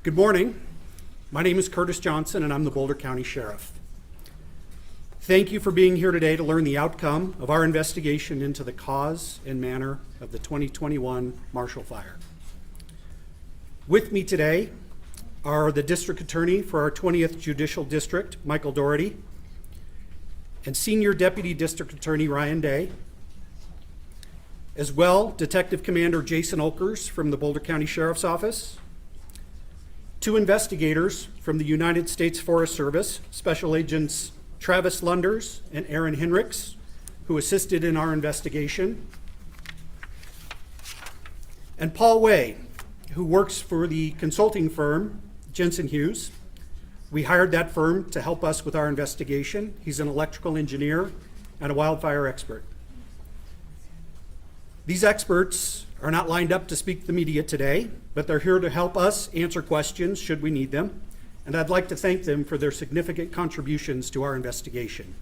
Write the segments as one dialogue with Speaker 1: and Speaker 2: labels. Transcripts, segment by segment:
Speaker 1: Good morning. My name is Curtis Johnson, and I'm the Boulder County Sheriff. Thank you for being here today to learn the outcome of our investigation into the cause and manner of the 2021 Marshall Fire. With me today are the District Attorney for our 20th Judicial District, Michael Doherty, and Senior Deputy District Attorney Ryan Day, as well Detective Commander Jason Olkers from the Boulder County Sheriff's Office, two investigators from the United States Forest Service, Special Agents Travis Lunders and Aaron Hinrichs, who assisted in our investigation, and Paul Way, who works for the consulting firm Jensen Hughes. We hired that firm to help us with our investigation. He's an electrical engineer and a wildfire expert. These experts are not lined up to speak to the media today, but they're here to help us answer questions should we need them, and I'd like to thank them for their significant contributions to our investigation.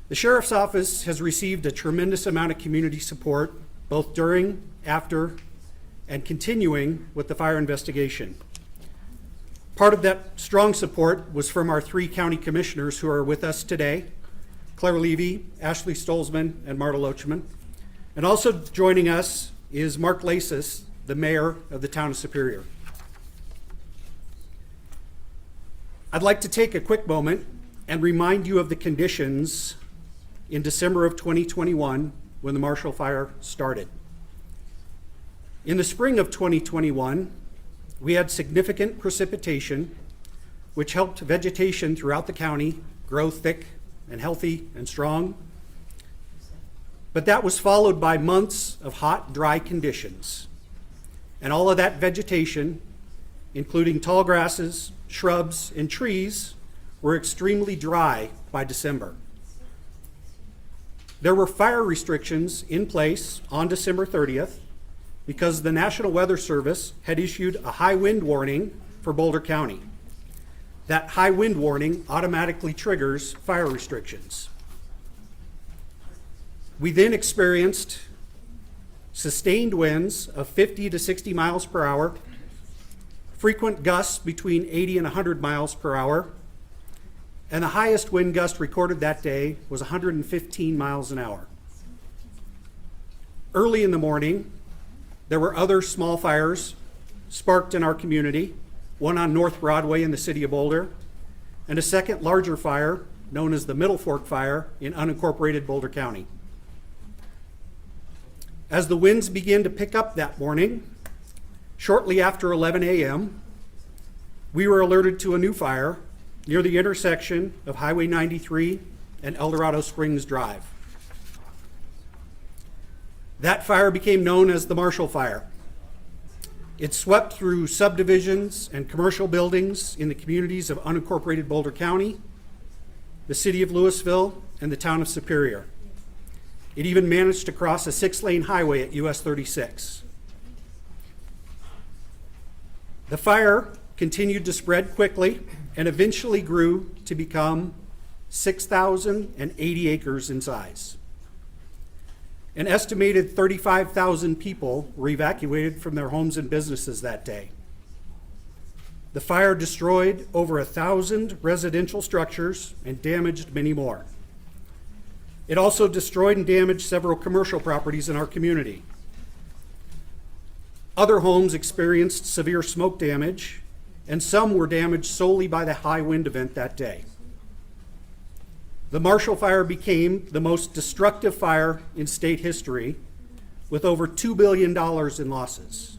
Speaker 1: The Sheriff's Office has received a tremendous amount of community support, both during, after, and continuing with the fire investigation. Part of that strong support was from our three county commissioners who are with us today, Claire Levy, Ashley Stolzman, and Marta Loachman. And also joining us is Mark Lasis, the mayor of the town of Superior. I'd like to take a quick moment and remind you of the conditions in December of 2021 when the Marshall Fire started. In the spring of 2021, we had significant precipitation, which helped vegetation throughout the county grow thick and healthy and strong. But that was followed by months of hot, dry conditions. And all of that vegetation, including tall grasses, shrubs, and trees, were extremely dry by December. There were fire restrictions in place on December 30th because the National Weather Service had issued a high wind warning for Boulder County. That high wind warning automatically triggers fire restrictions. We then experienced sustained winds of 50 to 60 miles per hour, frequent gusts between 80 and 100 miles per hour, and the highest wind gust recorded that day was 115 miles an hour. Early in the morning, there were other small fires sparked in our community, one on North Broadway in the city of Boulder, and a second larger fire known as the Middle Fork Fire in unincorporated Boulder County. As the winds began to pick up that morning, shortly after 11 a.m., we were alerted to a new fire near the intersection of Highway 93 and El Dorado Springs Drive. That fire became known as the Marshall Fire. It swept through subdivisions and commercial buildings in the communities of unincorporated Boulder County, the city of Louisville, and the town of Superior. It even managed to cross a 6-lane highway at US 36. The fire continued to spread quickly and eventually grew to become 6,080 acres in size. An estimated 35,000 people were evacuated from their homes and businesses that day. The fire destroyed over 1,000 residential structures and damaged many more. It also destroyed and damaged several commercial properties in our community. Other homes experienced severe smoke damage, and some were damaged solely by the high wind event that day. The Marshall Fire became the most destructive fire in state history, with over $2 billion in losses.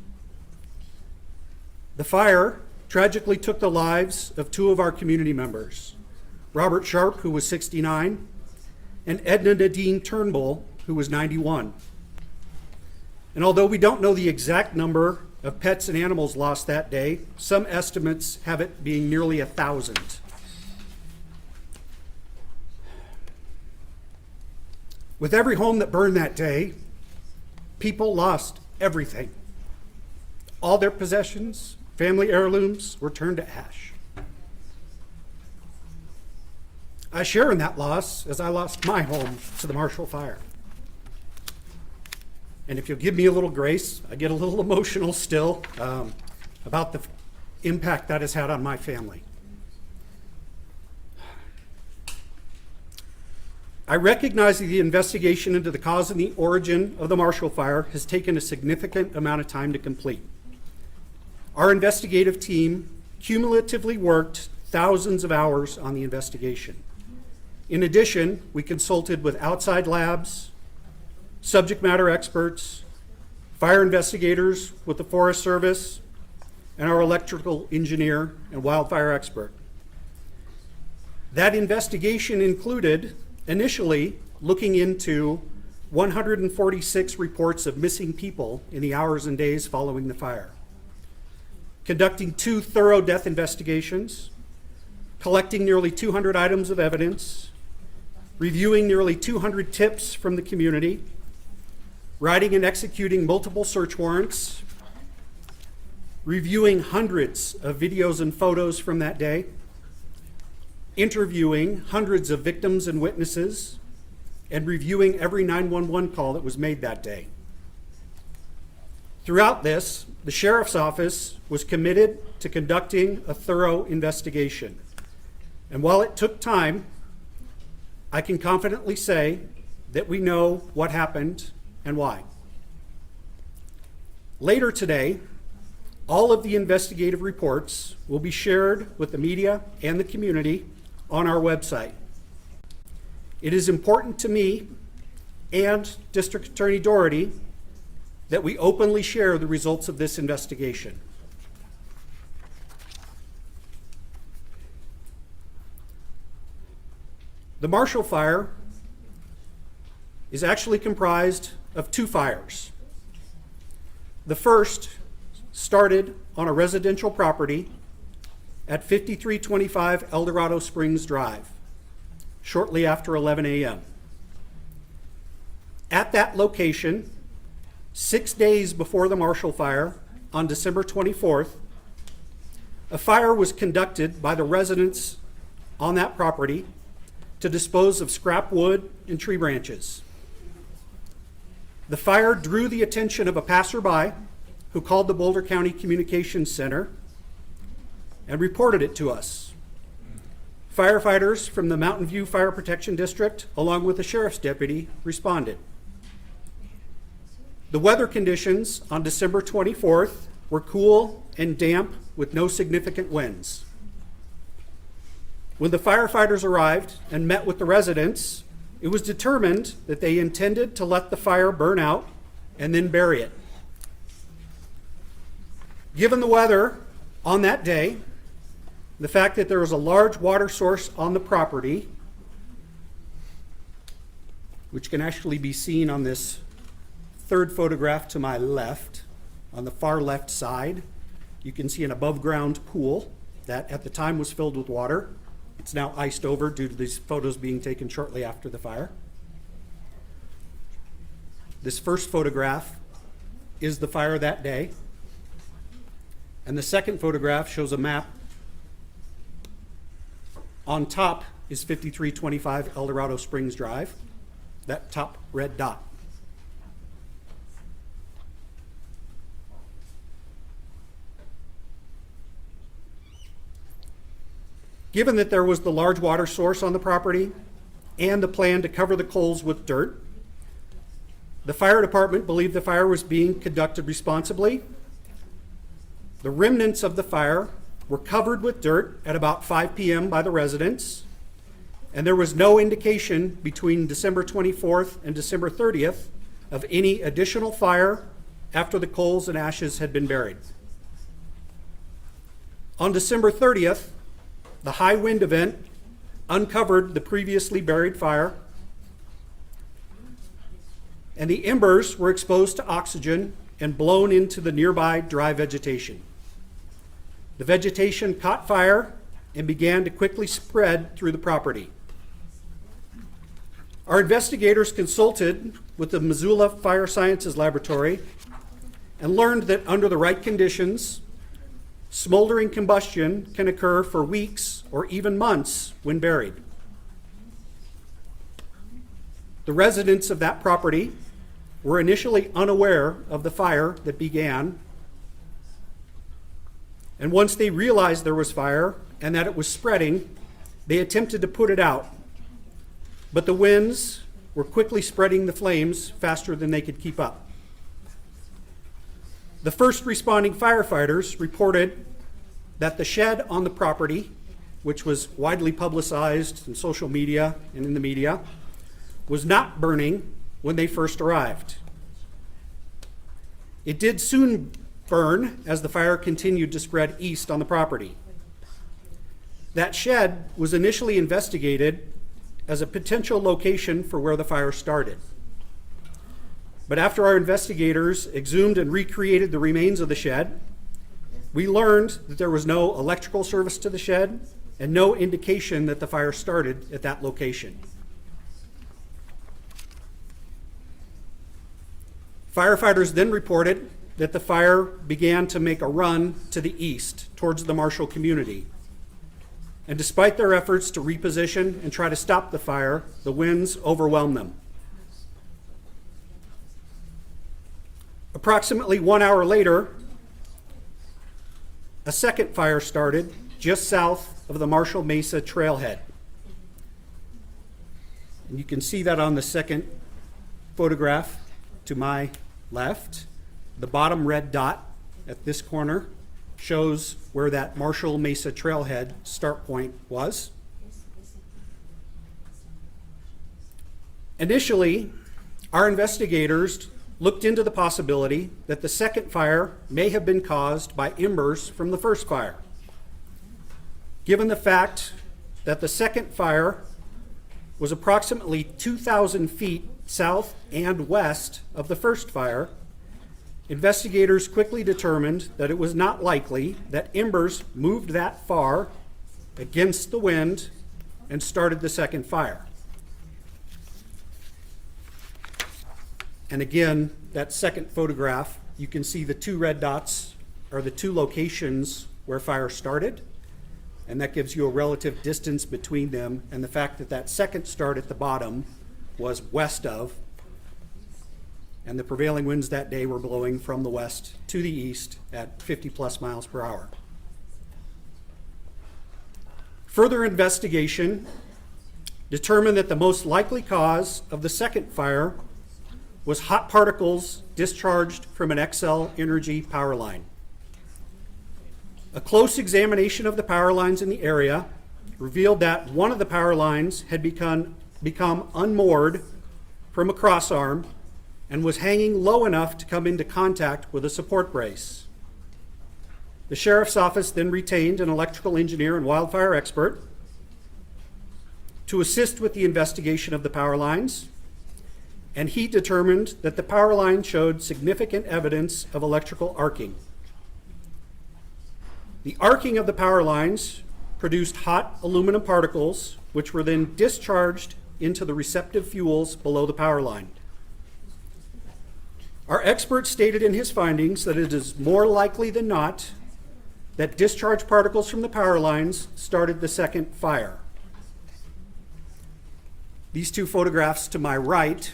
Speaker 1: The fire tragically took the lives of two of our community members, Robert Sharp, who was 69, and Edna Nadine Turnbull, who was 91. And although we don't know the exact number of pets and animals lost that day, some estimates have it being nearly 1,000. With every home that burned that day, people lost everything. All their possessions, family heirlooms were turned to ash. I share in that loss as I lost my home to the Marshall Fire. And if you'll give me a little grace, I get a little emotional still. about the impact that has had on my family. I recognize that the investigation into the cause and the origin of the Marshall Fire has taken a significant amount of time to complete. Our investigative team cumulatively worked thousands of hours on the investigation. In addition, we consulted with outside labs, subject matter experts, fire investigators with the Forest Service, and our electrical engineer and wildfire expert. That investigation included initially looking into 146 reports of missing people in the hours and days following the fire, conducting 2 thorough death investigations, collecting nearly 200 items of evidence, reviewing nearly 200 tips from the community, writing and executing multiple search warrants, reviewing hundreds of videos and photos from that day, interviewing hundreds of victims and witnesses, and reviewing every 911 call that was made that day. Throughout this, the Sheriff's Office was committed to conducting a thorough investigation. And while it took time, I can confidently say that we know what happened and why. Later today, all of the investigative reports will be shared with the media and the community on our website. It is important to me and District Attorney Doherty that we openly share the results of this investigation. The Marshall Fire is actually comprised of 2 fires. The first started on a residential property at 5325 Eldorado Springs Drive, shortly after 11 a.m. At that location, 6 days before the Marshall Fire, on December 24th, a fire was conducted by the residents on that property to dispose of scrap wood and tree branches. The fire drew the attention of a passerby who called the Boulder County Communications Center and reported it to us. Firefighters from the Mountain View Fire Protection District, along with the sheriff's deputy, responded. The weather conditions on December 24th were cool and damp with no significant winds. When the firefighters arrived and met with the residents, it was determined that they intended to let the fire burn out and then bury it. Given the weather on that day, the fact that there was a large water source on the property, which can actually be seen on this 3rd photograph to my left, on the far left side, you can see an above-ground pool that at the time was filled with water. It's now iced over due to these photos being taken shortly after the fire. This first photograph is the fire that day. And the second photograph shows a map. On top is 5325 Eldorado Springs Drive, that top red dot. Given that there was the large water source on the property and the plan to cover the coals with dirt, the fire department believed the fire was being conducted responsibly. The remnants of the fire were covered with dirt at about 5 p.m. by the residents, and there was no indication between December 24th and December 30th of any additional fire after the coals and ashes had been buried. On December 30th, the high wind event uncovered the previously buried fire, and the embers were exposed to oxygen and blown into the nearby dry vegetation. The vegetation caught fire and began to quickly spread through the property. Our investigators consulted with the Missoula Fire Sciences Laboratory and learned that under the right conditions, smoldering combustion can occur for weeks or even months when buried. The residents of that property were initially unaware of the fire that began And once they realized there was fire and that it was spreading, they attempted to put it out. But the winds were quickly spreading the flames faster than they could keep up. The first responding firefighters reported that the shed on the property, which was widely publicized in social media and in the media, was not burning when they first arrived. It did soon burn as the fire continued to spread east on the property. That shed was initially investigated as a potential location for where the fire started. But after our investigators exhumed and recreated the remains of the shed, we learned that there was no electrical service to the shed and no indication that the fire started at that location. Firefighters then reported that the fire began to make a run to the east towards the Marshall community. And despite their efforts to reposition and try to stop the fire, the winds overwhelmed them. Approximately 1 hour later, a second fire started just south of the Marshall Mesa trailhead. And you can see that on the second photograph to my left. The bottom red dot at this corner shows where that Marshall Mesa trailhead start point was. Initially, our investigators looked into the possibility that the second fire may have been caused by embers from the first fire. Given the fact that the second fire was approximately 2,000 feet south and west of the first fire, investigators quickly determined that it was not likely that embers moved that far against the wind and started the second fire. And again, that second photograph, you can see the two red dots are the two locations where fire started, and that gives you a relative distance between them, and the fact that that second start at the bottom was west of, and the prevailing winds that day were blowing from the west to the east at 50 plus miles per hour. Further investigation determined that the most likely cause of the second fire was hot particles discharged from an Xcel Energy power line. A close examination of the power lines in the area revealed that one of the power lines had become unmoored from a crossarm and was hanging low enough to come into contact with a support brace. The sheriff's office then retained an electrical engineer and wildfire expert to assist with the investigation of the power lines, and he determined that the power line showed significant evidence of electrical arcing. The arcing of the power lines produced hot aluminum particles, which were then discharged into the receptive fuels below the power line. Our expert stated in his findings that it is more likely than not that discharge particles from the power lines started the second fire. These two photographs to my right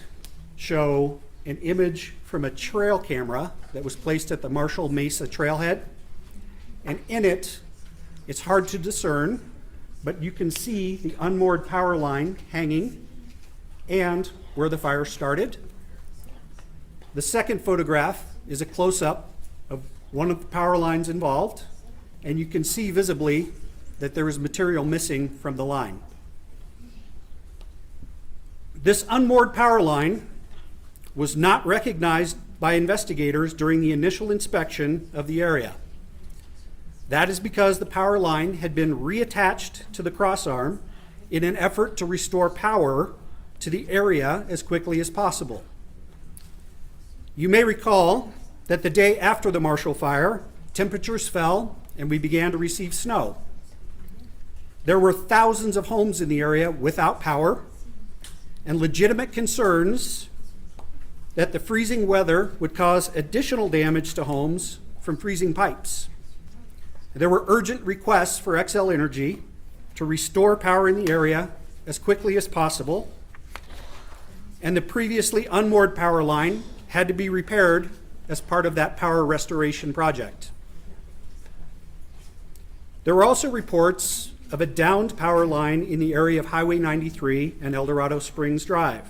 Speaker 1: show an image from a trail camera that was placed at the Marshall Mesa trailhead. And in it, it's hard to discern, but you can see the unmoored power line hanging and where the fire started. The second photograph is a close-up of one of the power lines involved, and you can see visibly that there is material missing from the line. This unmoored power line was not recognized by investigators during the initial inspection of the area. That is because the power line had been reattached to the crossarm in an effort to restore power to the area as quickly as possible. You may recall that the day after the Marshall fire, temperatures fell and we began to receive snow. There were thousands of homes in the area without power and legitimate concerns that the freezing weather would cause additional damage to homes from freezing pipes. There were urgent requests for Xcel Energy to restore power in the area as quickly as possible, and the previously unmoored power line had to be repaired as part of that power restoration project. There were also reports of a downed power line in the area of Highway 93 and El Dorado Springs Drive.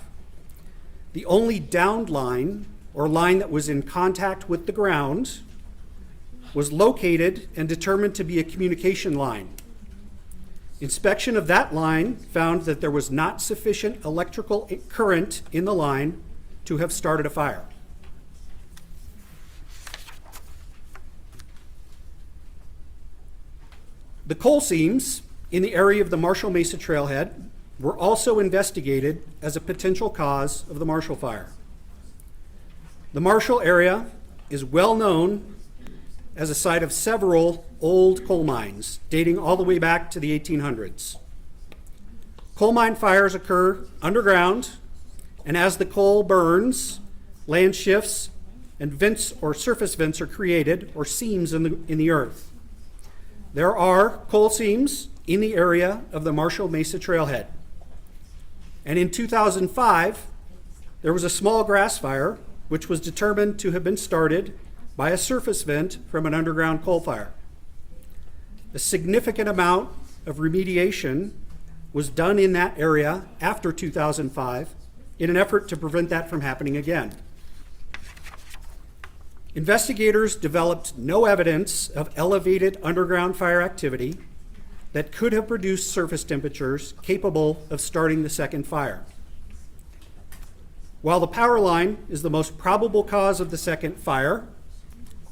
Speaker 1: The only downed line, or line that was in contact with the ground, was located and determined to be a communication line. Inspection of that line found that there was not sufficient electrical current in the line to have started a fire. The coal seams in the area of the Marshall Mesa Trailhead were also investigated as a potential cause of the Marshall Fire. The Marshall area is well known as a site of several old coal mines dating all the way back to the 1800s. Coal mine fires occur underground, and as the coal burns, land shifts and vents or surface vents are created, or seams in the earth. There are coal seams in the area of the Marshall Mesa Trailhead. And in 2005, there was a small grass fire which was determined to have been started by a surface vent from an underground coal fire. A significant amount of remediation was done in that area after 2005 in an effort to prevent that from happening again. Investigators developed no evidence of elevated underground fire activity that could have produced surface temperatures capable of starting the second fire. While the power line is the most probable cause of the second fire,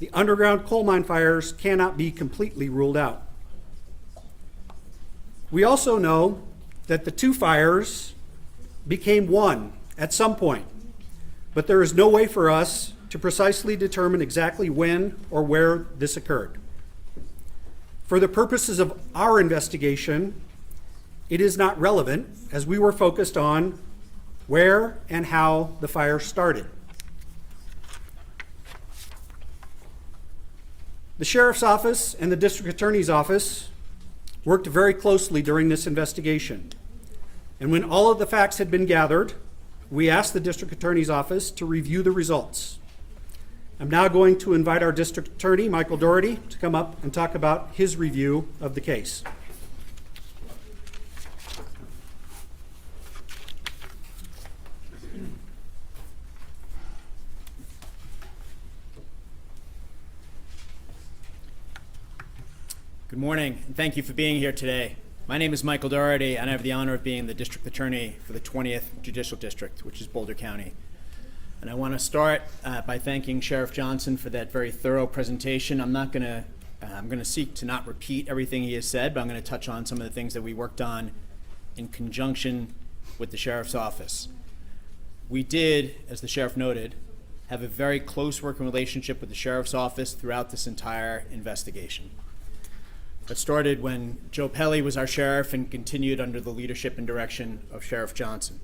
Speaker 1: the underground coal mine fires cannot be completely ruled out. We also know that the two fires became one at some point, but there is no way for us to precisely determine exactly when or where this occurred. For the purposes of our investigation, it is not relevant, as we were focused on where and how the fire started. The Sheriff's Office and the District Attorney's Office worked very closely during this investigation. And when all of the facts had been gathered, we asked the District Attorney's Office to review the results. I'm now going to invite our District Attorney, Michael Doherty, to come up and talk about his review of the case.
Speaker 2: Good morning, and thank you for being here today. My name is Michael Doherty, and I have the honor of being the District Attorney for the 20th Judicial District, which is Boulder County. And I want to start by thanking Sheriff Johnson for that very thorough presentation. I'm going to seek to not repeat everything he has said, but I'm going to touch on some of the things that we worked on in conjunction with the Sheriff's Office. We did, as the Sheriff noted, have a very close working relationship with the Sheriff's Office throughout this entire investigation. It started when Joe Pelly was our sheriff and continued under the leadership and direction of Sheriff Johnson.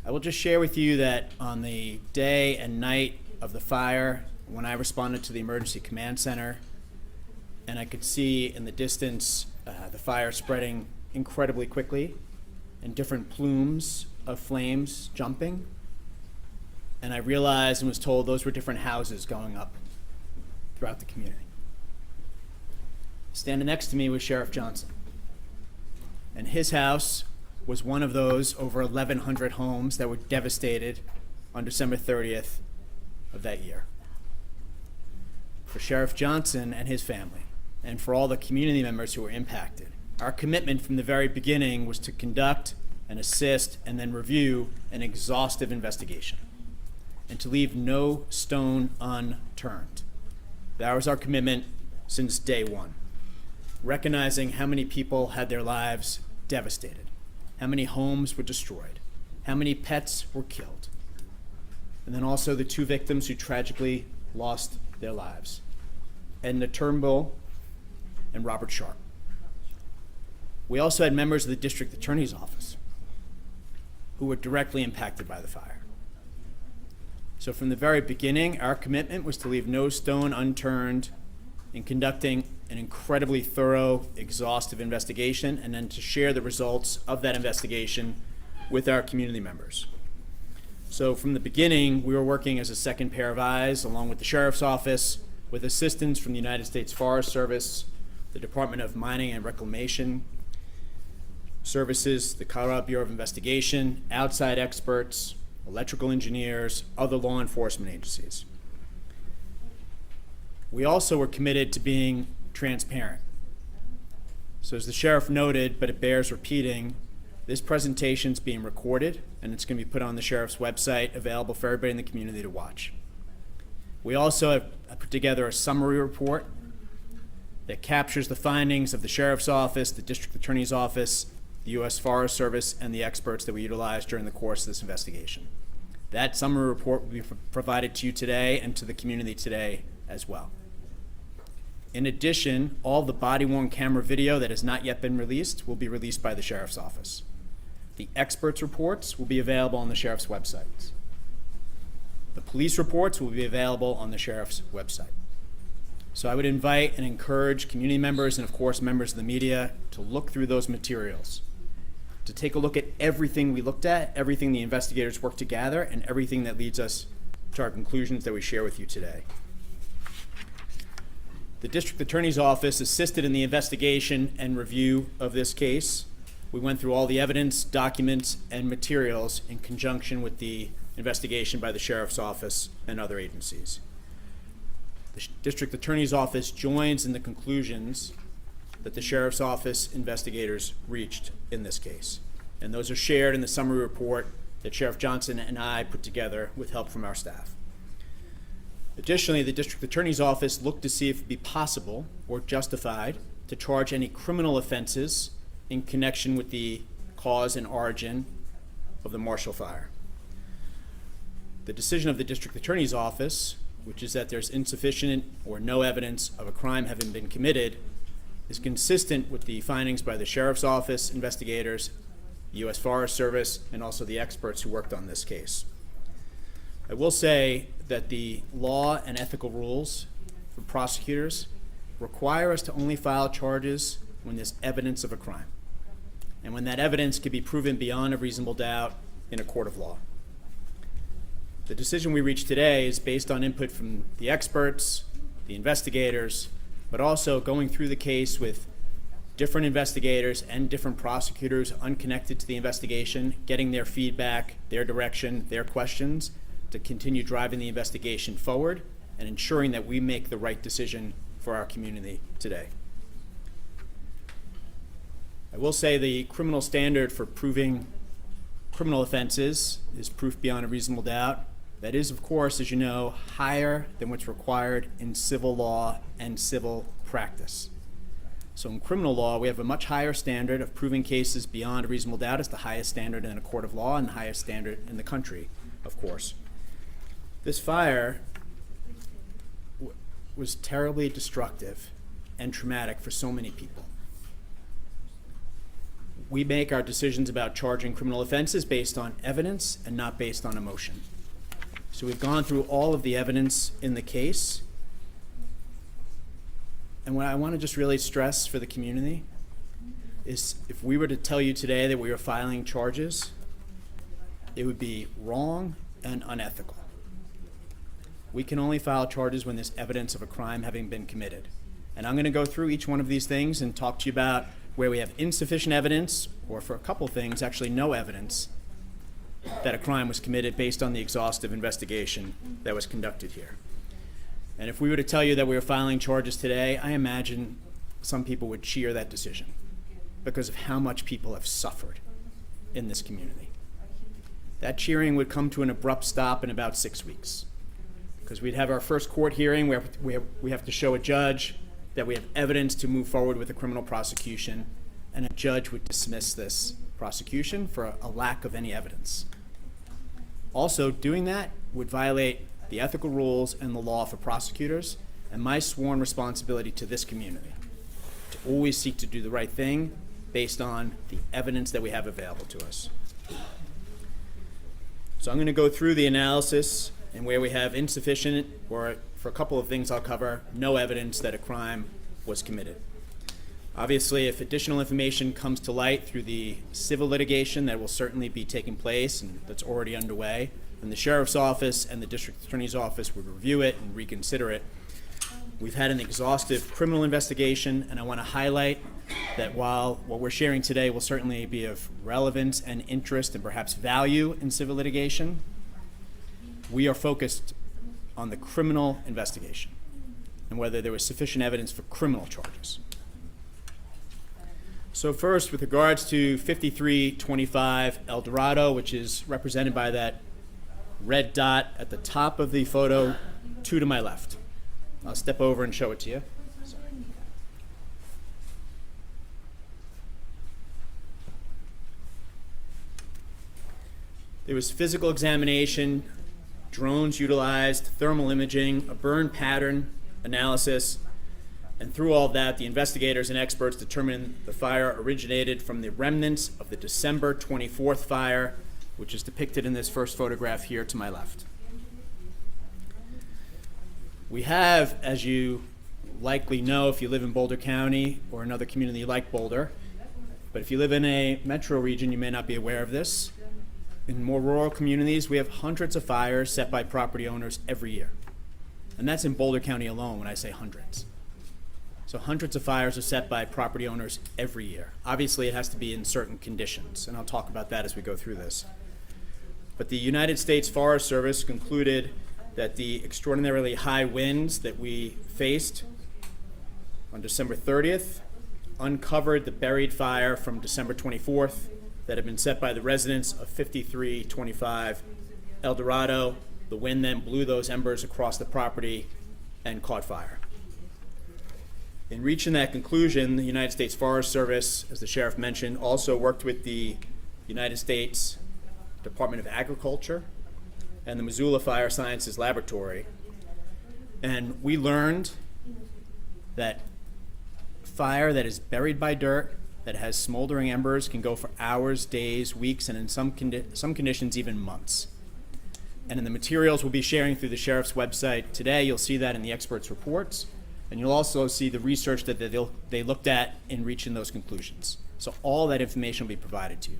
Speaker 2: I will just share with you that on the day and night of the fire, when I responded to the Emergency Command Center, and I could see in the distance the fire spreading incredibly quickly and different plumes of flames jumping, and I realized and was told those were different houses going up throughout the community. Standing next to me was Sheriff Johnson, and his house was one of those over 1,100 homes that were devastated on December 30th of that year. For Sheriff Johnson and his family, and for all the community members who were impacted, our commitment from the very beginning was to conduct and assist and then review an exhaustive investigation and to leave no stone unturned. That was our commitment since day one, recognizing how many people had their lives devastated, how many homes were destroyed, how many pets were killed, and then also the two victims who tragically lost their lives, Edna Turnbull and Robert Sharp. We also had members of the District Attorney's Office who were directly impacted by the fire. So from the very beginning, our commitment was to leave no stone unturned in conducting an incredibly thorough, exhaustive investigation, and then to share the results of that investigation with our community members. So from the beginning, we were working as a second pair of eyes, along with the Sheriff's Office, with assistance from the United States Forest Service, the Department of Mining and Reclamation Services, the Colorado Bureau of Investigation, outside experts, electrical engineers, other law enforcement agencies. We also were committed to being transparent. So as the sheriff noted, but it bears repeating, this presentation is being recorded and it's going to be put on the sheriff's website, available for everybody in the community to watch. We also have put together a summary report that captures the findings of the sheriff's office, the district attorney's office, the U.S. Forest Service, and the experts that we utilized during the course of this investigation. That summary report will be provided to you today and to the community today as well. In addition, all the body-worn camera video that has not yet been released will be released by the sheriff's office. The experts' reports will be available on the sheriff's website. The police reports will be available on the sheriff's website. So I would invite and encourage community members and, of course, members of the media to look through those materials, to take a look at everything we looked at, everything the investigators worked to gather, and everything that leads us to our conclusions that we share with you today. The district attorney's office assisted in the investigation and review of this case. We went through all the evidence, documents, and materials in conjunction with the investigation by the sheriff's office and other agencies. The district attorney's office joins in the conclusions that the sheriff's office investigators reached in this case. And those are shared in the summary report that Sheriff Johnson and I put together with help from our staff. Additionally, the district attorney's office looked to see if it would be possible or justified to charge any criminal offenses in connection with the cause and origin of the Marshall Fire. The decision of the district attorney's office, which is that there's insufficient or no evidence of a crime having been committed, is consistent with the findings by the sheriff's office investigators, the U.S. Forest Service, and also the experts who worked on this case. I will say that the law and ethical rules for prosecutors require us to only file charges when there's evidence of a crime, and when that evidence can be proven beyond a reasonable doubt in a court of law. The decision we reached today is based on input from the experts, the investigators, but also going through the case with different investigators and different prosecutors unconnected to the investigation, getting their feedback, their direction, their questions to continue driving the investigation forward and ensuring that we make the right decision for our community today. I will say the criminal standard for proving criminal offenses is proof beyond a reasonable doubt. That is, of course, as you know, higher than what's required in civil law and civil practice. So in criminal law, we have a much higher standard of proving cases beyond a reasonable doubt. It's the highest standard in a court of law and the highest standard in the country, of course. This fire was terribly destructive and traumatic for so many people. We make our decisions about charging criminal offenses based on evidence and not based on emotion. So we've gone through all of the evidence in the case. And what I want to just really stress for the community is if we were to tell you today that we were filing charges, it would be wrong and unethical. We can only file charges when there's evidence of a crime having been committed. And I'm going to go through each one of these things and talk to you about where we have insufficient evidence, or for a couple things, actually no evidence that a crime was committed based on the exhaustive investigation that was conducted here. And if we were to tell you that we were filing charges today, I imagine some people would cheer that decision because of how much people have suffered in this community. That cheering would come to an abrupt stop in about 6 weeks, because we'd have our first court hearing where we have to show a judge that we have evidence to move forward with a criminal prosecution, and a judge would dismiss this prosecution for a lack of any evidence. Also, doing that would violate the ethical rules and the law for prosecutors, and my sworn responsibility to this community to always seek to do the right thing based on the evidence that we have available to us. So I'm going to go through the analysis and where we have insufficient, or for a couple of things I'll cover, no evidence that a crime was committed. Obviously, if additional information comes to light through the civil litigation that will certainly be taking place and that's already underway, then the sheriff's office and the district attorney's office would review it and reconsider it. We've had an exhaustive criminal investigation, and I want to highlight that while what we're sharing today will certainly be of relevance and interest and perhaps value in civil litigation, we are focused on the criminal investigation and whether there was sufficient evidence for criminal charges. So first, with regards to 5325 El Dorado, which is represented by that red dot at the top of the photo, 2 to my left. I'll step over and show it to you. Sorry. There was physical examination, drones utilized, thermal imaging, a burn pattern analysis, and through all of that, the investigators and experts determined the fire originated from the remnants of the December 24th fire, which is depicted in this first photograph here to my left. We have, as you likely know if you live in Boulder County or another community like Boulder, but if you live in a metro region, you may not be aware of this. In more rural communities, we have hundreds of fires set by property owners every year. And that's in Boulder County alone when I say hundreds. So hundreds of fires are set by property owners every year. Obviously, it has to be in certain conditions, and I'll talk about that as we go through this. But the United States Forest Service concluded that the extraordinarily high winds that we faced on December 30th uncovered the buried fire from December 24th that had been set by the residents of 5325 El Dorado. The wind then blew those embers across the property and caught fire. In reaching that conclusion, the United States Forest Service, as the sheriff mentioned, also worked with the United States Department of Agriculture and the Missoula Fire Sciences Laboratory. And we learned that fire that is buried by dirt, that has smoldering embers, can go for hours, days, weeks, and in some conditions even months. And in the materials we'll be sharing through the sheriff's website today, you'll see that in the experts' reports, and you'll also see the research that they looked at in reaching those conclusions. So all that information will be provided to you.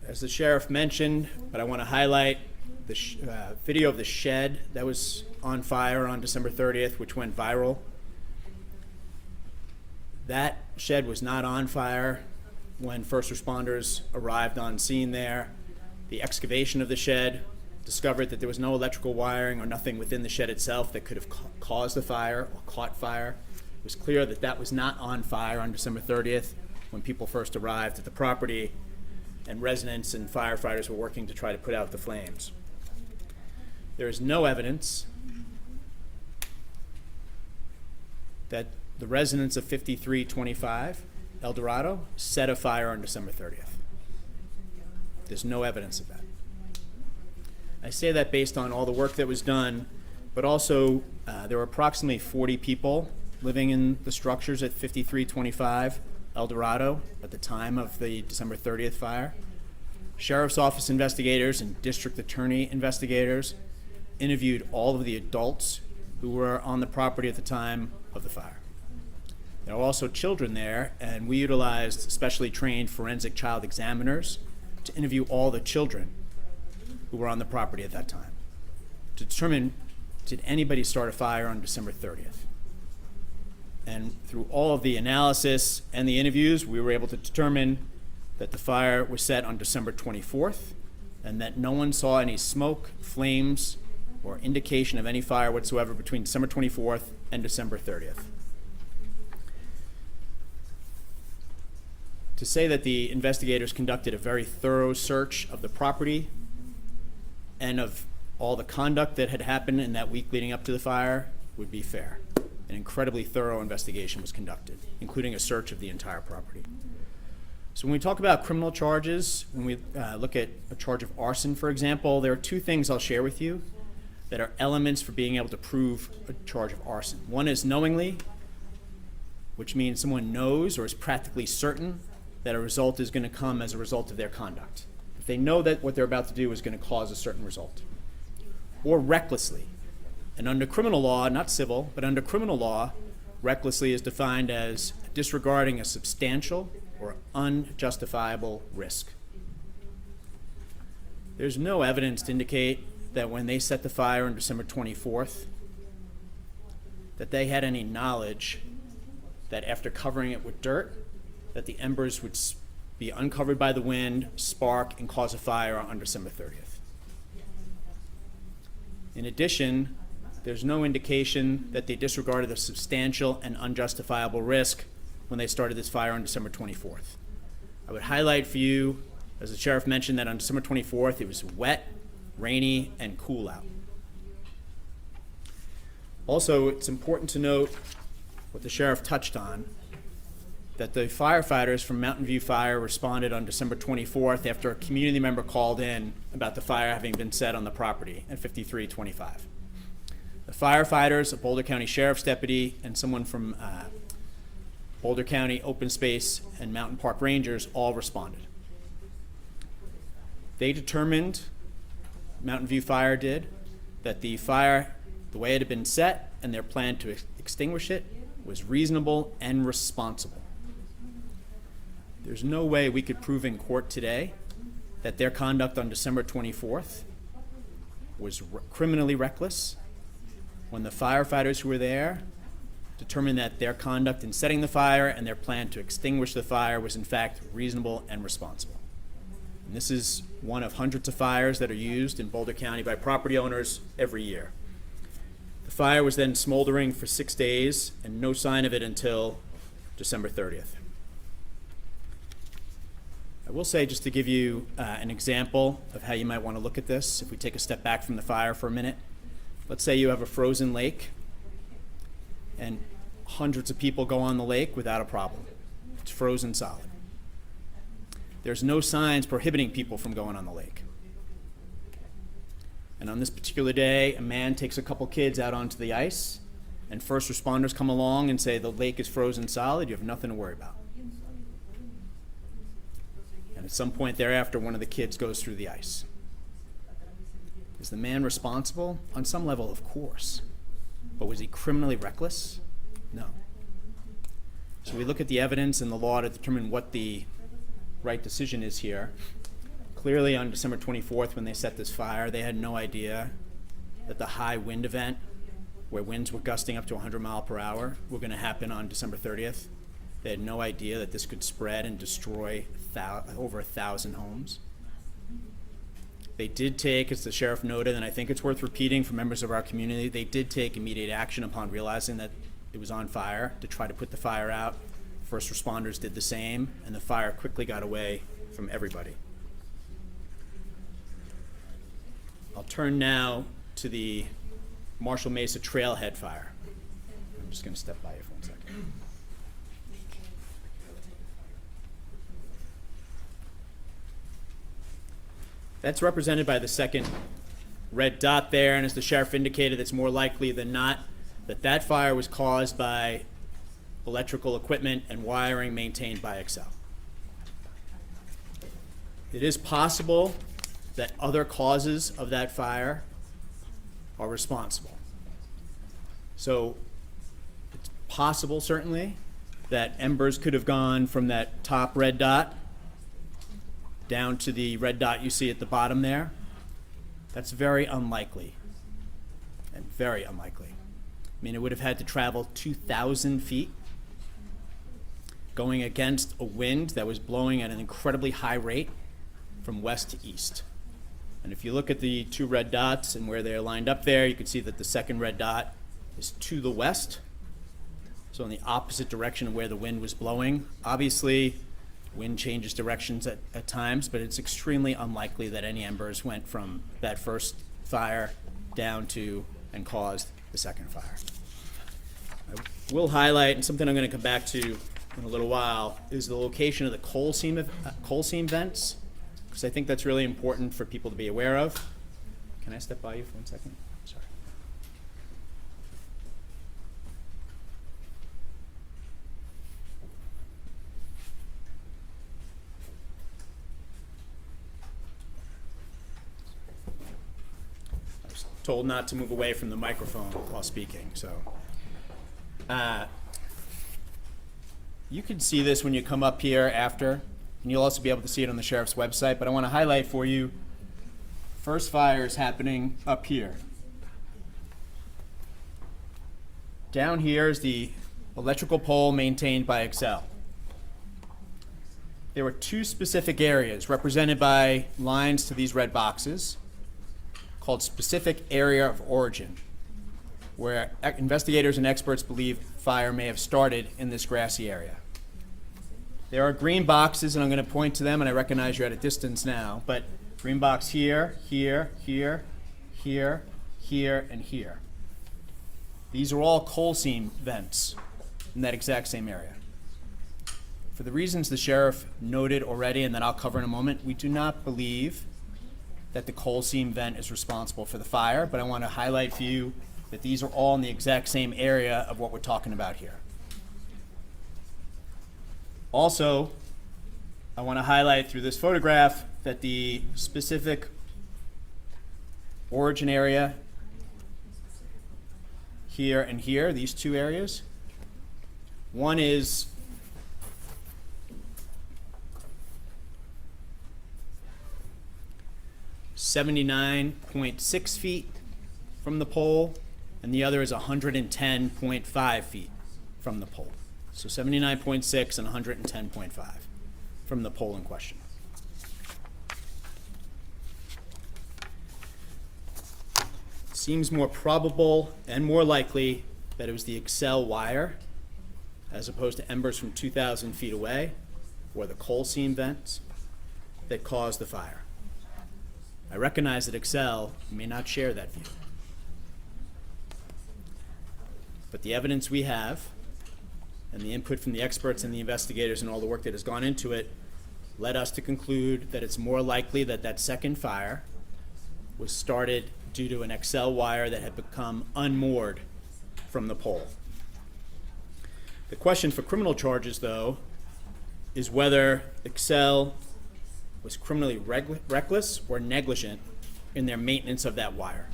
Speaker 2: As the sheriff mentioned, but I want to highlight the video of the shed that was on fire on December 30th, which went viral. That shed was not on fire when first responders arrived on scene there. The excavation of the shed discovered that there was no electrical wiring or nothing within the shed itself that could have caused the fire or caught fire. It was clear that that was not on fire on December 30th when people first arrived at the property and residents and firefighters were working to try to put out the flames. There is no evidence that the residents of 5325 El Dorado set a fire on December 30th. There's no evidence of that. I say that based on all the work that was done, but also there were approximately 40 people living in the structures at 5325 El Dorado at the time of the December 30th fire. Sheriff's Office investigators and district attorney investigators interviewed all of the adults who were on the property at the time of the fire. There were also children there, and we utilized specially trained forensic child examiners to interview all the children who were on the property at that time to determine, did anybody start a fire on December 30th? And through all of the analysis and the interviews, we were able to determine that the fire was set on December 24th and that no one saw any smoke, flames, or indication of any fire whatsoever between December 24th and December 30th. To say that the investigators conducted a very thorough search of the property and of all the conduct that had happened in that week leading up to the fire would be fair. An incredibly thorough investigation was conducted, including a search of the entire property. So when we talk about criminal charges, when we look at a charge of arson, for example, there are two things I'll share with you that are elements for being able to prove a charge of arson. One is knowingly, which means someone knows or is practically certain that a result is going to come as a result of their conduct. If they know that what they're about to do is going to cause a certain result. Or recklessly. And under criminal law, not civil, but under criminal law, recklessly is defined as disregarding a substantial or unjustifiable risk. There's no evidence to indicate that when they set the fire on December 24th, that they had any knowledge that after covering it with dirt, that the embers would be uncovered by the wind, spark, and cause a fire on December 30th. In addition, there's no indication that they disregarded the substantial and unjustifiable risk when they started this fire on December 24th. I would highlight for you, as the sheriff mentioned, that on December 24th, it was wet, rainy, and cool out. Also, it's important to note what the sheriff touched on, that the firefighters from Mountain View Fire responded on December 24th after a community member called in about the fire having been set on the property at 5325. The firefighters, a Boulder County Sheriff's deputy, and someone from Boulder County Open Space and Mountain Park Rangers all responded. They determined, Mountain View Fire did, that the fire, the way it had been set and their plan to extinguish it, was reasonable and responsible. There's no way we could prove in court today that their conduct on December 24th was criminally reckless when the firefighters who were there determined that their conduct in setting the fire and their plan to extinguish the fire was in fact reasonable and responsible. And this is one of hundreds of fires that are used in Boulder County by property owners every year. The fire was then smoldering for 6 days and no sign of it until December 30th. I will say, just to give you an example of how you might want to look at this, if we take a step back from the fire for a minute, let's say you have a frozen lake and hundreds of people go on the lake without a problem. It's frozen solid. There's no signs prohibiting people from going on the lake. And on this particular day, a man takes a couple kids out onto the ice, and first responders come along and say the lake is frozen solid, you have nothing to worry about. And at some point thereafter, one of the kids goes through the ice. Is the man responsible? On some level, of course. But was he criminally reckless? No. So we look at the evidence and the law to determine what the right decision is here. Clearly on December 24th, when they set this fire, they had no idea that the high wind event, where winds were gusting up to 100 miles per hour, were going to happen on December 30th. They had no idea that this could spread and destroy over 1,000 homes. They did take, as the sheriff noted, and I think it's worth repeating for members of our community, they did take immediate action upon realizing that it was on fire to try to put the fire out. First responders did the same, and the fire quickly got away from everybody. I'll turn now to the Marshall Mesa Trailhead fire. I'm just going to step by you for 1 second. That's represented by the second red dot there, and as the sheriff indicated, it's more likely than not that that fire was caused by electrical equipment and wiring maintained by Excel. It is possible that other causes of that fire are responsible. So it's possible, certainly, that embers could have gone from that top red dot down to the red dot you see at the bottom there. That's very unlikely, and very unlikely. I mean, it would have had to travel 2,000 feet going against a wind that was blowing at an incredibly high rate from west to east. And if you look at the two red dots and where they're lined up there, you can see that the second red dot is to the west, so in the opposite direction of where the wind was blowing. Obviously, wind changes directions at times, but it's extremely unlikely that any embers went from that first fire down to and caused the second fire. I will highlight, and something I'm going to come back to in a little while, is the location of the coal seam vents, because I think that's really important for people to be aware of. Can I step by you for 1 second? Sorry. I was told not to move away from the microphone while speaking, so. You can see this when you come up here after, and you'll also be able to see it on the sheriff's website, but I want to highlight for you, first fire is happening up here. Down here is the electrical pole maintained by Excel. There were two specific areas represented by lines to these red boxes called specific area of origin, where investigators and experts believe fire may have started in this grassy area. There are green boxes, and I'm going to point to them, and I recognize you're at a distance now, but green box here, here, here, here, here, and here. These are all coal seam vents in that exact same area. For the reasons the sheriff noted already and that I'll cover in a moment, we do not believe that the coal seam vent is responsible for the fire, but I want to highlight for you that these are all in the exact same area of what we're talking about here. Also, I want to highlight through this photograph that the specific origin area here and here, these two areas, one is (79.6 feet from the pole, and the other is 110.5 feet from the pole. So 79.6 and 110.5 from the pole in question. Seems more probable and more likely that it was the Excel wire as opposed to embers from 2,000 feet away or the coal seam vents that caused the fire. I recognize that Excel may not share that view. But the evidence we have and the input from the experts and the investigators and all the work that has gone into it led us to conclude that it's more likely that that second fire was started due to an Excel wire that had become unmoored from the pole. The question for criminal charges, though, is whether Excel was criminally reckless or negligent in their maintenance of that wire.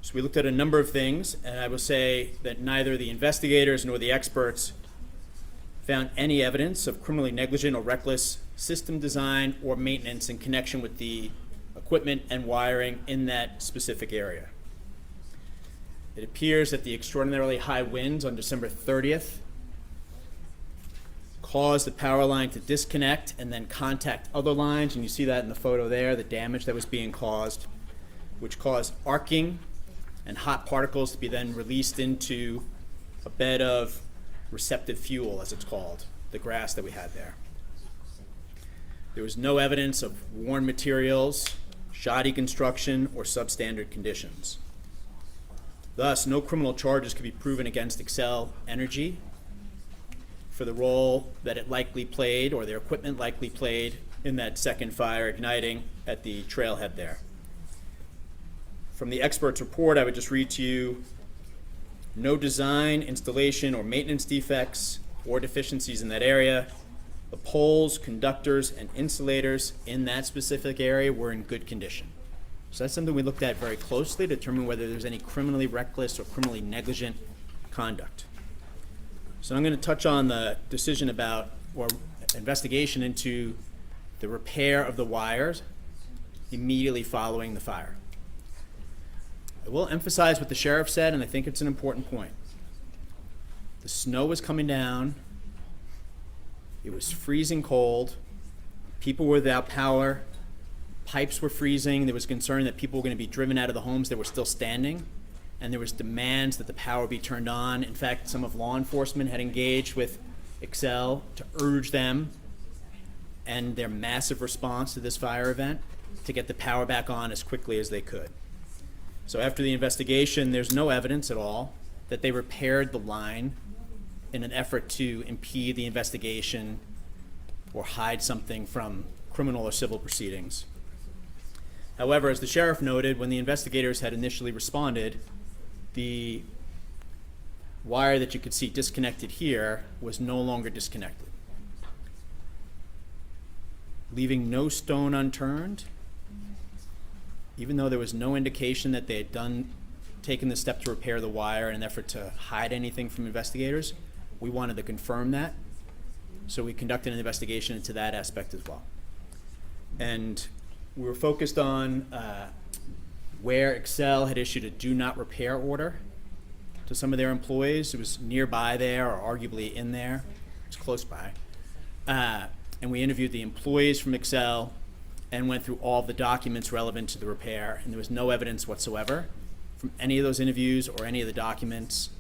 Speaker 2: So we looked at a number of things, and I will say that neither the investigators nor the experts found any evidence of criminally negligent or reckless system design or maintenance in connection with the equipment and wiring in that specific area. It appears that the extraordinarily high winds on December 30th caused the power line to disconnect and then contact other lines, and you see that in the photo there, the damage that was being caused, which caused arcing and hot particles to be then released into a bed of receptive fuel, as it's called, the grass that we had there. There was no evidence of worn materials, shoddy construction, or substandard conditions. Thus, no criminal charges could be proven against Excel Energy for the role that it likely played, or their equipment likely played, in that second fire igniting at the trailhead there. From the expert's report, I would just read to you: no design, installation, or maintenance defects or deficiencies in that area. The poles, conductors, and insulators in that specific area were in good condition. So that's something we looked at very closely to determine whether there's any criminally reckless or criminally negligent conduct. So I'm going to touch on the decision about, or investigation into, the repair of the wires immediately following the fire. I will emphasize what the sheriff said, and I think it's an important point. The snow was coming down. It was freezing cold. People were without power. Pipes were freezing. There was concern that people were going to be driven out of the homes that were still standing, and there was demands that the power be turned on. In fact, some of law enforcement had engaged with Excel to urge them and their massive response to this fire event to get the power back on as quickly as they could. So after the investigation, there's no evidence at all that they repaired the line in an effort to impede the investigation or hide something from criminal or civil proceedings. However, as the sheriff noted, when the investigators had initially responded, the wire that you could see disconnected here was no longer disconnected. Leaving no stone unturned, even though there was no indication that they had taken the step to repair the wire in an effort to hide anything from investigators, we wanted to confirm that. So we conducted an investigation into that aspect as well. And we were focused on where Excel had issued a do not repair order to some of their employees. It was nearby there, or arguably in there. It's close by. And we interviewed the employees from Excel and went through all the documents relevant to the repair, and there was no evidence whatsoever from any of those interviews or any of the documents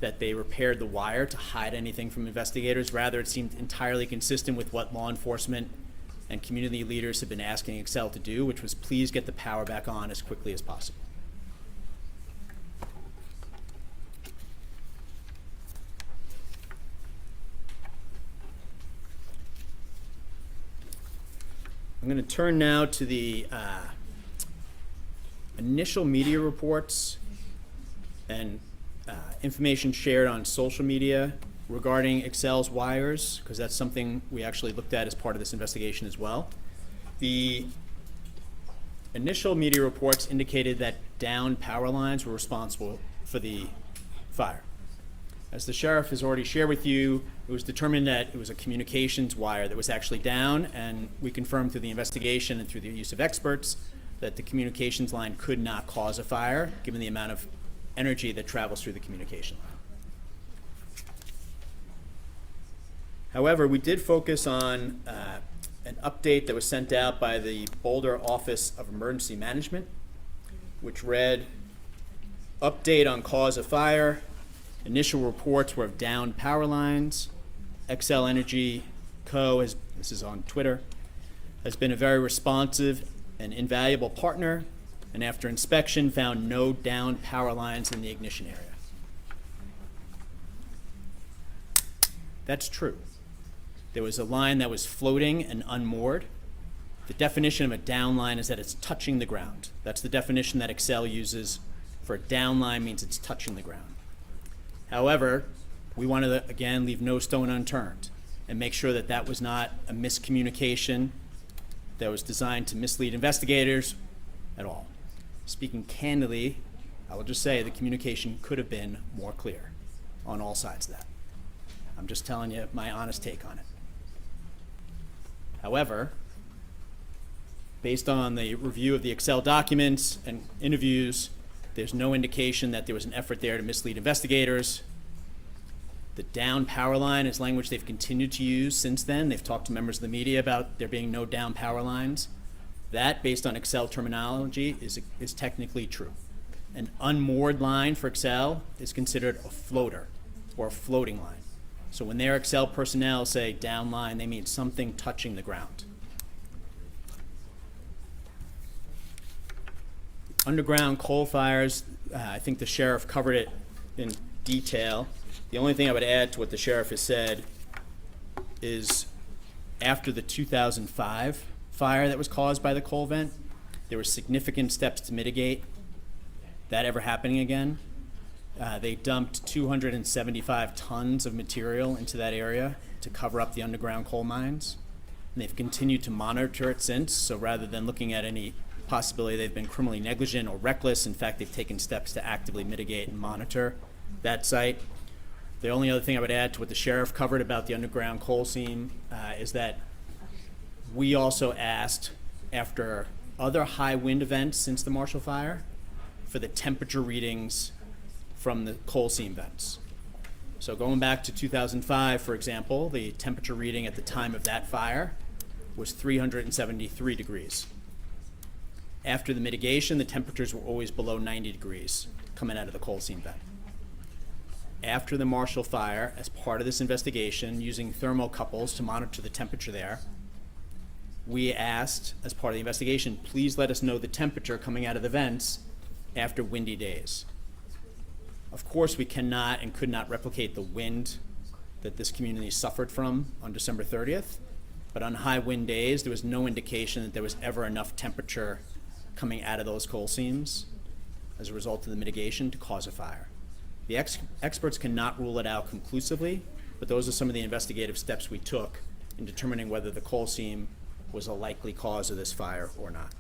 Speaker 2: that they repaired the wire to hide anything from investigators. Rather, it seemed entirely consistent with what law enforcement and community leaders have been asking Excel to do, which was please get the power back on as quickly as possible. I'm going to turn now to the initial media reports and information shared on social media regarding Excel's wires, because that's something we actually looked at as part of this investigation as well. The initial media reports indicated that downed power lines were responsible for the fire. As the sheriff has already shared with you, it was determined that it was a communications wire that was actually down, and we confirmed through the investigation and through the use of experts that the communications line could not cause a fire, given the amount of energy that travels through the communication line. However, we did focus on an update that was sent out by the Boulder Office of Emergency Management, which read, update on cause of fire. Initial reports were of downed power lines. Xcel Energy Co., this is on Twitter, has been a very responsive and invaluable partner, and after inspection found no downed power lines in the ignition area. That's true. There was a line that was floating and unmoored. The definition of a down line is that it's touching the ground. That's the definition that Excel uses for a down line, means it's touching the ground. However, we wanted to, again, leave no stone unturned and make sure that that was not a miscommunication that was designed to mislead investigators at all. Speaking candidly, I will just say the communication could have been more clear on all sides of that. I'm just telling you my honest take on it. However, based on the review of the Excel documents and interviews, there's no indication that there was an effort there to mislead investigators. The down power line is language they've continued to use since then. They've talked to members of the media about there being no down power lines. That, based on Excel terminology, is technically true. An unmoored line for Excel is considered a floater or a floating line. So when their Excel personnel say down line, they mean something touching the ground. Underground coal fires, I think the sheriff covered it in detail. The only thing I would add to what the sheriff has said is after the 2005 fire that was caused by the coal vent, there were significant steps to mitigate that ever happening again. They dumped 275 tons of material into that area to cover up the underground coal mines. And they've continued to monitor it since, so rather than looking at any possibility they've been criminally negligent or reckless, in fact, they've taken steps to actively mitigate and monitor that site. The only other thing I would add to what the sheriff covered about the underground coal seam is that we also asked, after other high wind events since the Marshall Fire, for the temperature readings from the coal seam vents. So going back to 2005, for example, the temperature reading at the time of that fire was 373 degrees. After the mitigation, the temperatures were always below 90 degrees coming out of the coal seam vent. After the Marshall Fire, as part of this investigation, using thermocouples to monitor the temperature there, we asked, as part of the investigation, please let us know the temperature coming out of the vents after windy days. Of course, we cannot and could not replicate the wind that this community suffered from on December 30th, but on high wind days, there was no indication that there was ever enough temperature coming out of those coal seams as a result of the mitigation to cause a fire. The experts cannot rule it out conclusively, but those are some of the investigative steps we took in determining whether the coal seam was a likely cause of this fire or not.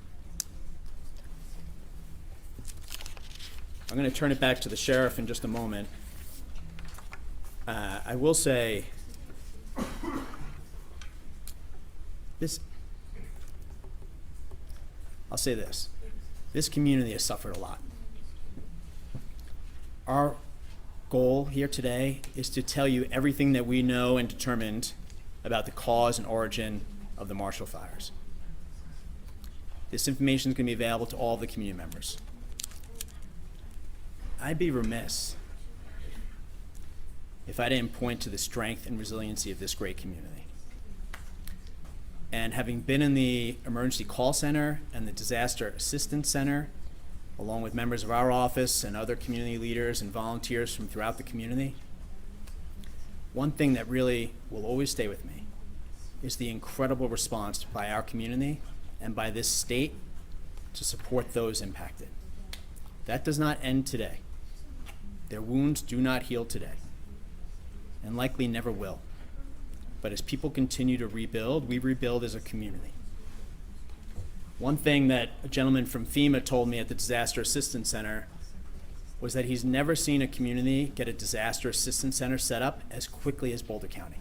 Speaker 2: I'm going to turn it back to the sheriff in just a moment. I will say this. I'll say this. This community has suffered a lot. Our goal here today is to tell you everything that we know and determined about the cause and origin of the Marshall fires. This information is going to be available to all the community members. I'd be remiss if I didn't point to the strength and resiliency of this great community. And having been in the emergency call center and the disaster assistance center, along with members of our office and other community leaders and volunteers from throughout the community, one thing that really will always stay with me is the incredible response by our community and by this state to support those impacted. That does not end today. Their wounds do not heal today, and likely never will. But as people continue to rebuild, we rebuild as a community. One thing that a gentleman from FEMA told me at the Disaster Assistance Center was that he's never seen a community get a disaster assistance center set up as quickly as Boulder County.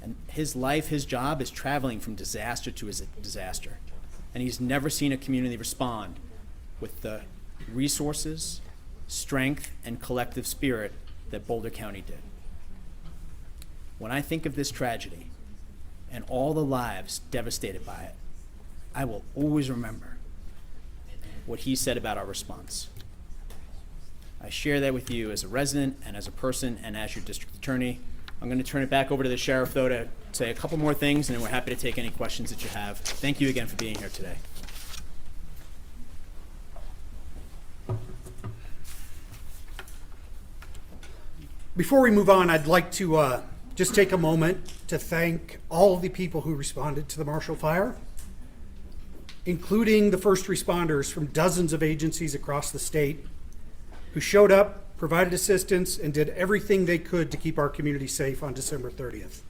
Speaker 2: And his life, his job is traveling from disaster to disaster. And he's never seen a community respond with the resources, strength, and collective spirit that Boulder County did. When I think of this tragedy and all the lives devastated by it, I will always remember what he said about our response. I share that with you as a resident and as a person and as your district attorney. I'm going to turn it back over to the sheriff, though, to say a couple more things, and then we're happy to take any questions that you have. Thank you again for being here today.
Speaker 1: Before we move on, I'd like to just take a moment to thank all of the people who responded to the Marshall Fire, including the first responders from dozens of agencies across the state who showed up, provided assistance, and did everything they could to keep our community safe on December 30th.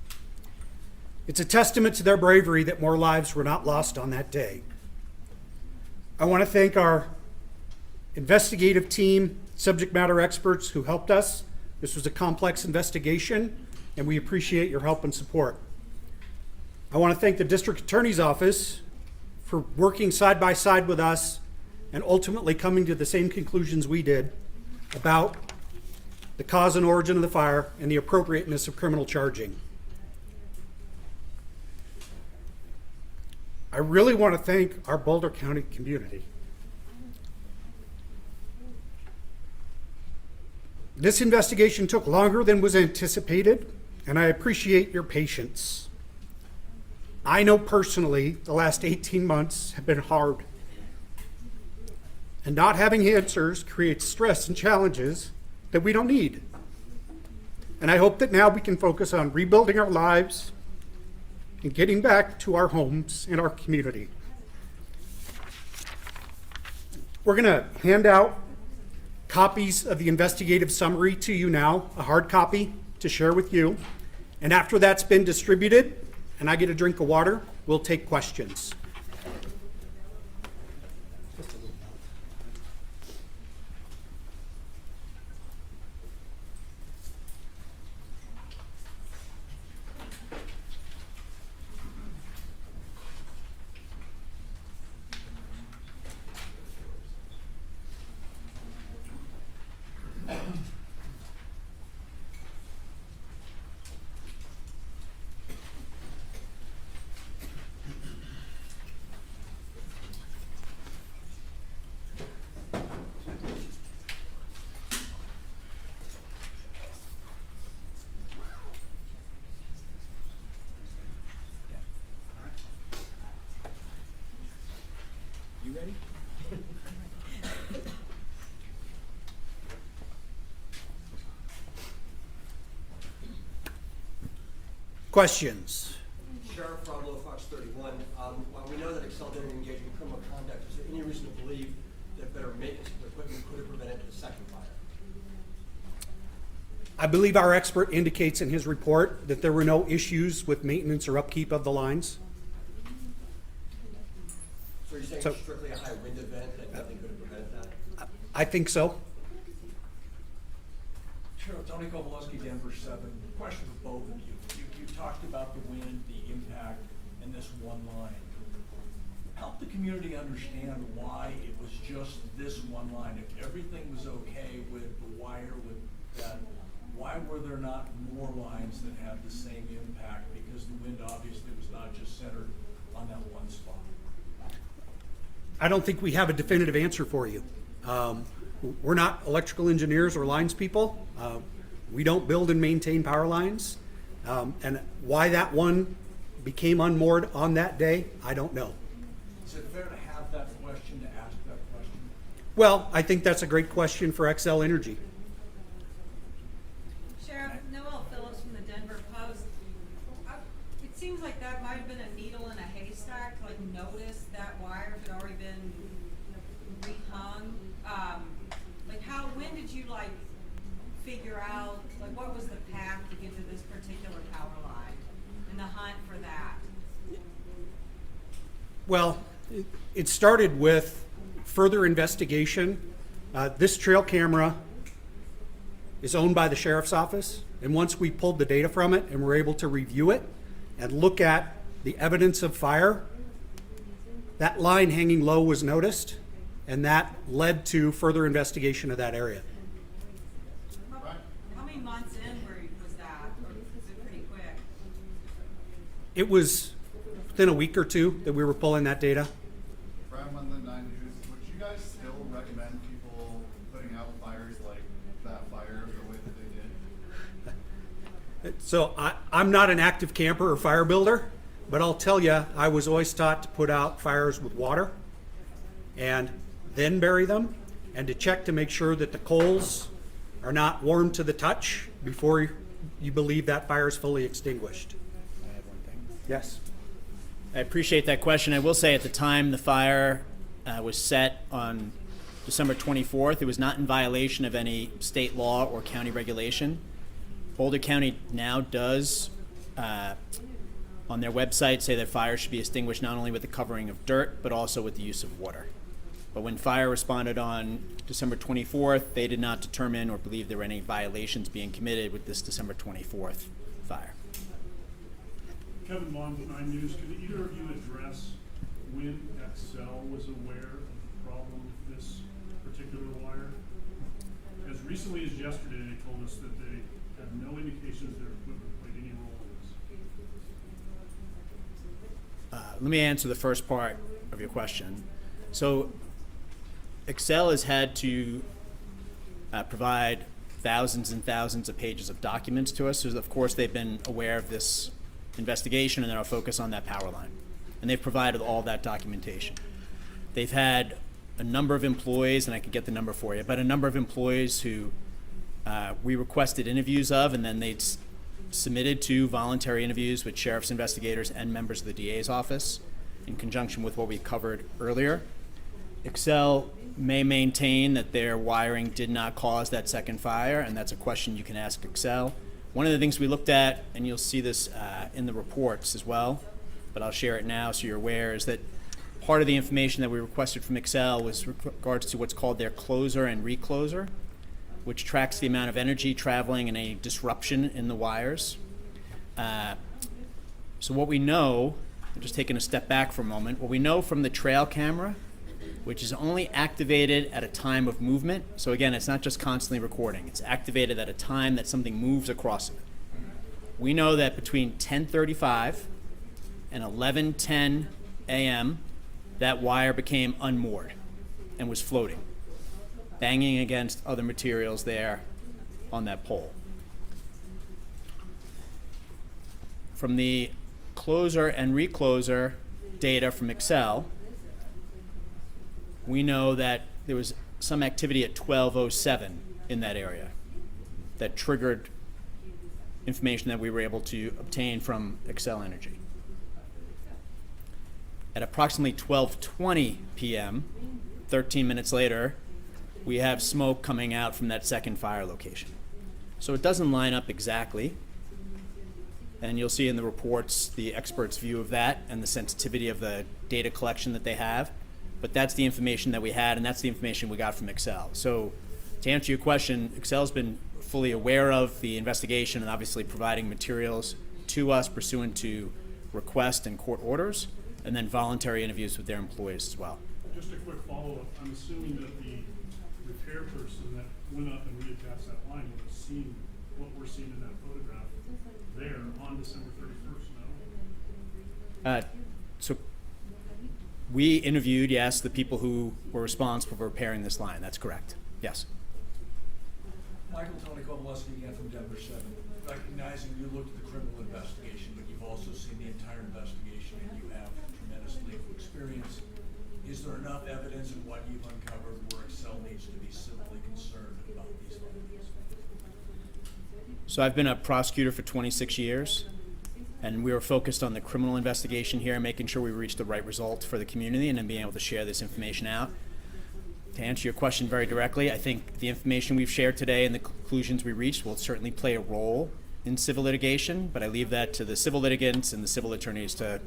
Speaker 1: It's a testament to their bravery that more lives were not lost on that day. I want to thank our investigative team, subject matter experts who helped us. This was a complex investigation, and we appreciate your help and support. I want to thank the District Attorney's Office for working side by side with us and ultimately coming to the same conclusions we did about the cause and origin of the fire and the appropriateness of criminal charging. I really want to thank our Boulder County community. This investigation took longer than was anticipated, and I appreciate your patience. I know personally the last 18 months have been hard, and not having answers creates stress and challenges that we don't need. And I hope that now we can focus on rebuilding our lives and getting back to our homes and our community. We're going to hand out copies of the investigative summary to you now, a hard copy to share with you. And after that's been distributed and I get a drink of water, we'll take questions.
Speaker 2: You ready?
Speaker 1: Questions?
Speaker 3: Sheriff Rob Lowe, Fox 31. While we know that Excel didn't engage in criminal conduct, is there any reason to believe that better maintenance of the equipment could have prevented the second fire?
Speaker 1: I believe our expert indicates in his report that there were no issues with maintenance or upkeep of the lines.
Speaker 3: So you're saying
Speaker 1: So-
Speaker 3: it's strictly a high wind event that nothing could have prevented that?
Speaker 1: I think so.
Speaker 4: Sheriff Tony Kowalski, Denver 7. Question for both of you. You talked about the wind, the impact, and this one line. help the community understand why it was just this one line. If everything was okay with the wire, with that, why were there not more lines that had the same impact? Because the wind obviously was not just centered on that one spot.
Speaker 1: I don't think we have a definitive answer for you. We're not electrical engineers or lines people. We don't build and maintain power lines. And why that one became unmoored on that day, I don't know.
Speaker 4: Is it fair to have that question, to ask that question?
Speaker 1: Well, I think that's a great question for Xcel Energy.
Speaker 5: Sheriff, Noel Phillips from the Denver Post. It seems like that might have been a needle in a haystack, like notice that wire had already been rehung. When did you figure out, what was the path to get to this particular power line and the hunt for that?
Speaker 1: Well, it started with further investigation. This trail camera is owned by the sheriff's office, and once we pulled the data from it and were able to review it and look at the evidence of fire, that line hanging low was noticed, and that led to further investigation of that area.
Speaker 5: How many months in was that, or was it pretty quick?
Speaker 1: It was within a week or two that we were pulling that data.
Speaker 6: From on the 9 News, would you guys still recommend people putting out fires like that fire the way that they did?
Speaker 1: So I'm not an active camper or fire builder, but I'll tell you, I was always taught to put out fires with water and then bury them, and to check to make sure that the coals are not warm to the touch before you believe that fire is fully extinguished.
Speaker 2: I have one thing.
Speaker 1: Yes.
Speaker 2: I appreciate that question. I will say at the time the fire was set on December 24th, it was not in violation of any state law or county regulation. Boulder County now does, on their website, say that fire should be extinguished not only with the covering of dirt, but also with the use of water. But when fire responded on December 24th, they did not determine or believe there were any violations being committed with this December 24th fire.
Speaker 7: Kevin Bond with 9 News. Could either of you address when Xcel was aware of the problem with this particular wire? As recently as yesterday, they told us that they had no indications their equipment played any role in this.
Speaker 2: Let me answer the first part of your question. So Xcel has had to provide thousands and thousands of pages of documents to us. So of course they've been aware of this investigation and they're focused on that power line. And they've provided all that documentation. They've had a number of employees, and I can get the number for you, but a number of employees who we requested interviews of, and then they'd submitted to voluntary interviews with sheriff's investigators and members of the DA's office in conjunction with what we covered earlier. Xcel may maintain that their wiring did not cause that second fire, and that's a question you can ask Xcel. One of the things we looked at, and you'll see this in the reports as well, but I'll share it now so you're aware, is that part of the information that we requested from Xcel was with regards to what's called their closer and recloser, which tracks the amount of energy traveling and any disruption in the wires. So what we know, I'm just taking a step back for a moment, what we know from the trail camera, which is only activated at a time of movement. So again, it's not just constantly recording. It's activated at a time that something moves across it. We know that between 10:35 and 11:10 a.m., that wire became unmoored and was floating, banging against other materials there on that pole. From the closer and recloser data from Xcel, we know that there was some activity at 12:07 in that area that triggered information that we were able to obtain from Xcel Energy. At approximately 12:20 p.m., 13 minutes later, we have smoke coming out from that second fire location. So it doesn't line up exactly, and you'll see in the reports the experts' view of that and the sensitivity of the data collection that they have. But that's the information that we had, and that's the information we got from Xcel. So to answer your question, Xcel's been fully aware of the investigation and obviously providing materials to us pursuant to request and court orders, and then voluntary interviews with their employees as well.
Speaker 7: Just a quick follow-up. I'm assuming that the repair person that went up and reattached that line would have seen what we're seeing in that photograph there on December 31st, no?
Speaker 2: So we interviewed, yes, the people who were responsible for repairing this line. That's correct. Yes.
Speaker 4: Michael Tony Kowalski again from Denver 7. Recognizing you looked at the criminal investigation, but you've also seen the entire investigation and you have tremendous legal experience. Is there enough evidence in what you've uncovered where Excel needs to be civilly concerned about these findings?
Speaker 2: So I've been a prosecutor for 26 years, and we were focused on the criminal investigation here, making sure we reached the right result for the community and then being able to share this information out. To answer your question very directly, I think the information we've shared today and the conclusions we reached will certainly play a role in civil litigation, but I leave that to the civil litigants and the civil attorneys to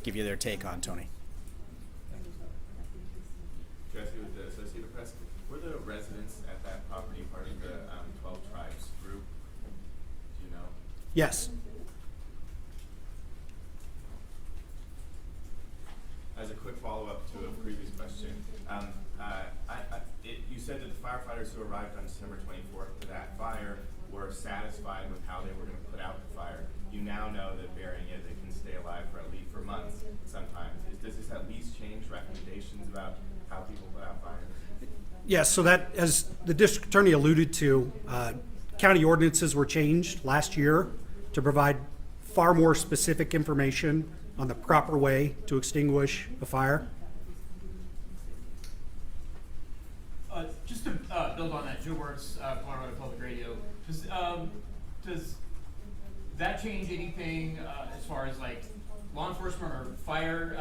Speaker 2: give you their take on, Tony.
Speaker 8: Jesse with the Associated Press. Were the residents at that property part of the 12 tribes group? Do you know?
Speaker 1: Yes.
Speaker 8: As a quick follow-up to a previous question, you said that the firefighters who arrived on December 24th to that fire were satisfied with how they were going to put out the fire. You now know that burying it, they can stay alive for months sometimes. Does this at least change recommendations about how people put out fires?
Speaker 1: Yes, so that, as the district attorney alluded to, county ordinances were changed last year to provide far more specific information on the proper way to extinguish a fire.
Speaker 9: Just to build on that, Joe Works, Colorado Public Radio. Does that change anything as far as like law enforcement or fire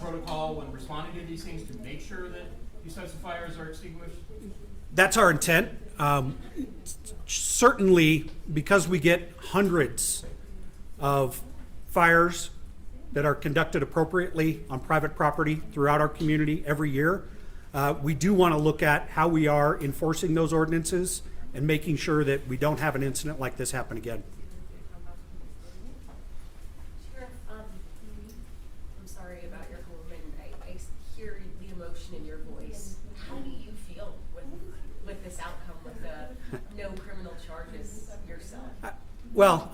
Speaker 9: protocol when responding to these things to make sure that these types of fires are extinguished?
Speaker 1: That's our intent. Certainly, because we get hundreds of fires that are conducted appropriately on private property throughout our community every year, we do want to look at how we are enforcing those ordinances and making sure that we don't have an incident like this happen again.
Speaker 10: Sheriff, I'm sorry about your home, and I hear the emotion in your voice. How do you feel with this outcome, with the no criminal charges yourself?
Speaker 1: Well,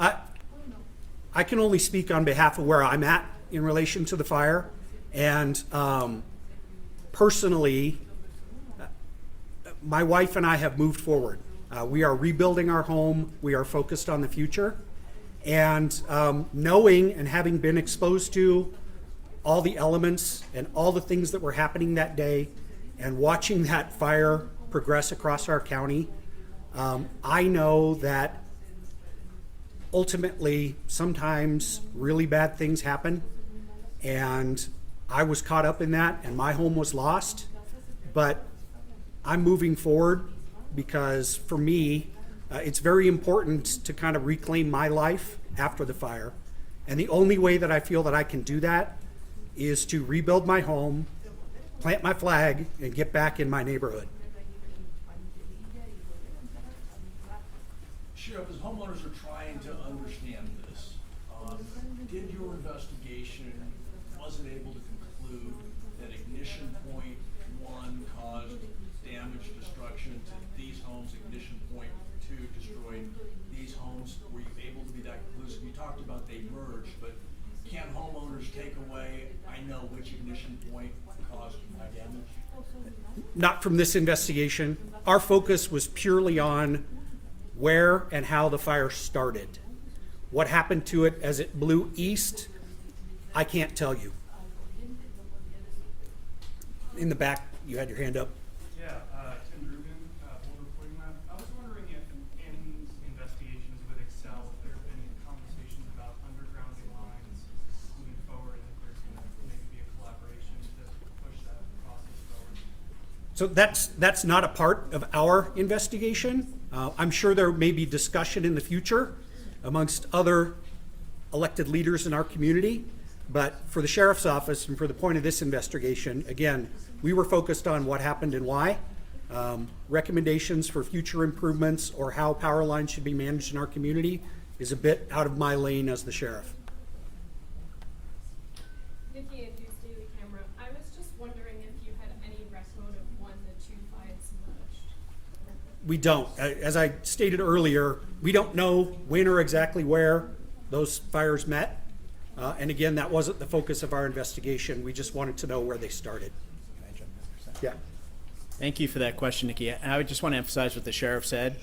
Speaker 1: I can only speak on behalf of where I'm at in relation to the fire, and personally, my wife and I have moved forward. We are rebuilding our home. We are focused on the future. And knowing and having been exposed to all the elements and all the things that were happening that day and watching that fire progress across our county, I know that ultimately sometimes really bad things happen. And I was caught up in that and my home was lost. But I'm moving forward because for me, it's very important to kind of reclaim my life after the fire. And the only way that I feel that I can do that is to rebuild my home, plant my flag, and get back in my neighborhood.
Speaker 4: Sheriff, as homeowners are trying to understand this, did your investigation, was it able to conclude that ignition point 1 caused damage, destruction to these homes, ignition point 2 destroyed these homes? Were you able to be that conclusive? You talked about they merged, but can homeowners take away, I know which ignition point caused my damage?
Speaker 1: Not from this investigation. Our focus was purely on where and how the fire started. What happened to it as it blew east, I can't tell you. In the back, you had your hand up.
Speaker 11: Yeah, Tim Rubin, Boulder County. I was wondering if in investigations with Excel, if there have been conversations about undergrounding lines moving forward, and if there's going to maybe be a collaboration to push that process forward.
Speaker 1: So that's not a part of our investigation. I'm sure there may be discussion in the future amongst other elected leaders in our community. But for the sheriff's office and for the point of this investigation, again, we were focused on what happened and why. Recommendations for future improvements or how power lines should be managed in our community is a bit out of my lane as the sheriff.
Speaker 10: Vicki, if you
Speaker 1: We don't. As I stated earlier, we don't know when or exactly where those fires met. And again, that wasn't the focus of our investigation. We just wanted to know where they started.
Speaker 2: Can I jump in for a second?
Speaker 1: Yeah.
Speaker 2: Thank you for that question, Nikki. And I would just want to emphasize what the sheriff said.